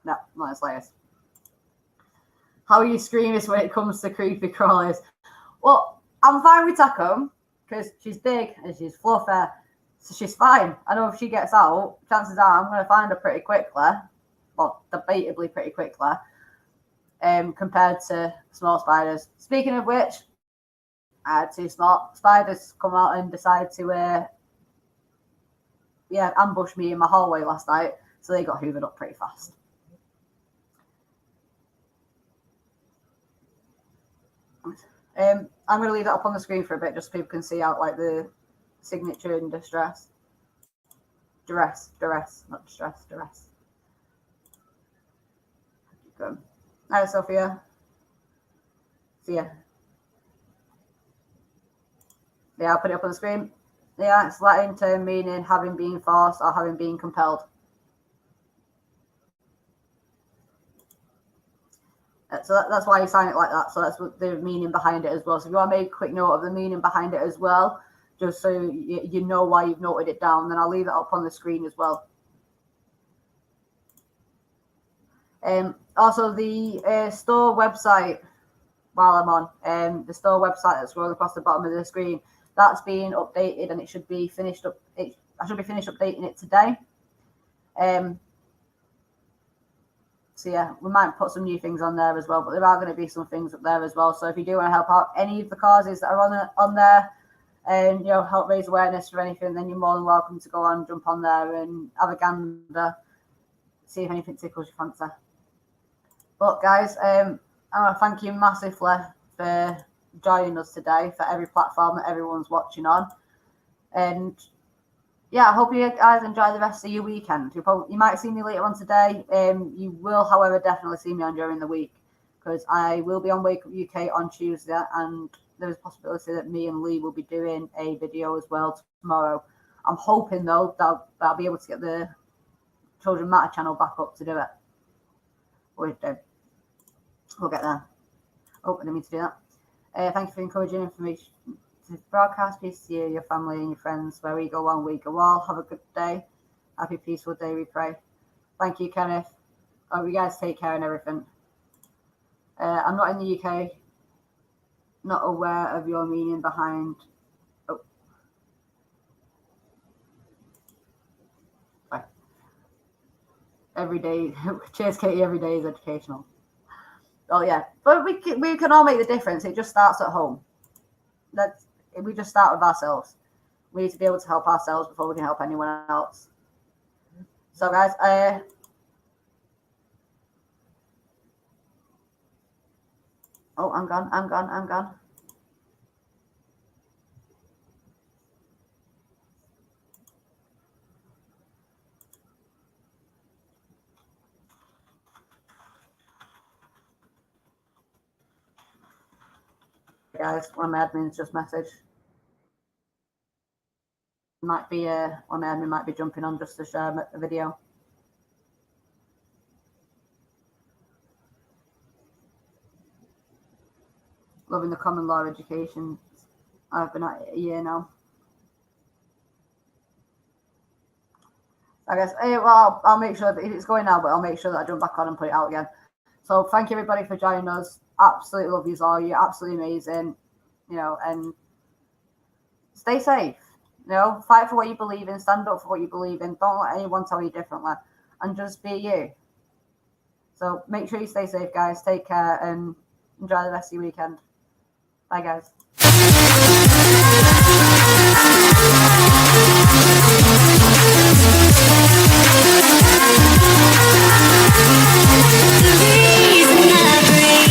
No, not as latest. How are you screaming when it comes to creepy crawlers? Well, I'm fine with Taco because she's big and she's fluffy, so she's fine. I know if she gets out, chances are I'm going to find her pretty quickly. Well, debatably pretty quickly. Compared to small spiders. Speaking of which, I had 2 small spiders come out and decide to ambush me in my hallway last night, so they got hoovered up pretty fast. I'm going to leave that up on the screen for a bit, just so people can see out like the signature in distress. Duress, not distress, duress. Good. Hi, Sophia. See ya. Yeah, I'll put it up on the screen. Yeah, it's Latin term meaning having been forced or having been compelled. So that's why you sign it like that. So that's what the meaning behind it as well. So if you want to make a quick note of the meaning behind it as well, just so you know why you've noted it down, then I'll leave it up on the screen as well. Also, the store website, while I'm on, the store website that's scrolling across the bottom of the screen, that's being updated and it should be finished up. I should be finished updating it today. So yeah, we might put some new things on there as well, but there are going to be some things up there as well. So if you do want to help out any of the causes that are on there, and help raise awareness for anything, then you're more than welcome to go on, jump on there and have a gander, see if anything tickles your fancy. But guys, I want to thank you massively for joining us today, for every platform that everyone's watching on. And yeah, I hope you guys enjoy the rest of your weekend. You might see me later on today. You will, however, definitely see me on during the week, because I will be on Wake Up UK on Tuesday, and there's a possibility that me and Lee will be doing a video as well tomorrow. I'm hoping, though, that I'll be able to get the Children Matter channel back up to do it. We'll get there. Oh, I didn't mean to do that. Thank you for encouraging information to broadcast. Peace to you, your family, and your friends. Where we go on, we go all. Have a good day. Happy, peaceful day, we pray. Thank you, Kenneth. Hope you guys take care and everything. I'm not in the UK. Not aware of your meaning behind. Oh. Right. Every day. Cheers, Katie. Every day is educational. Oh yeah, but we can all make the difference. It just starts at home. We just start with ourselves. We need to be able to help ourselves before we can help anyone else. So guys, oh, I'm gone. Guys, one of my admins just messaged. Might be one of my admin might be jumping on just to share a video. Loving the common law education. I've been at it a year now. I guess, well, I'll make sure that if it's going now, but I'll make sure that I jump back on and put it out again. So thank you everybody for joining us. Absolutely love you all. You're absolutely amazing. And stay safe. Fight for what you believe in. Stand up for what you believe in. Don't let anyone tell you differently. And just be you. So make sure you stay safe, guys. Take care and enjoy the rest of your weekend. Bye, guys. The reason I breathe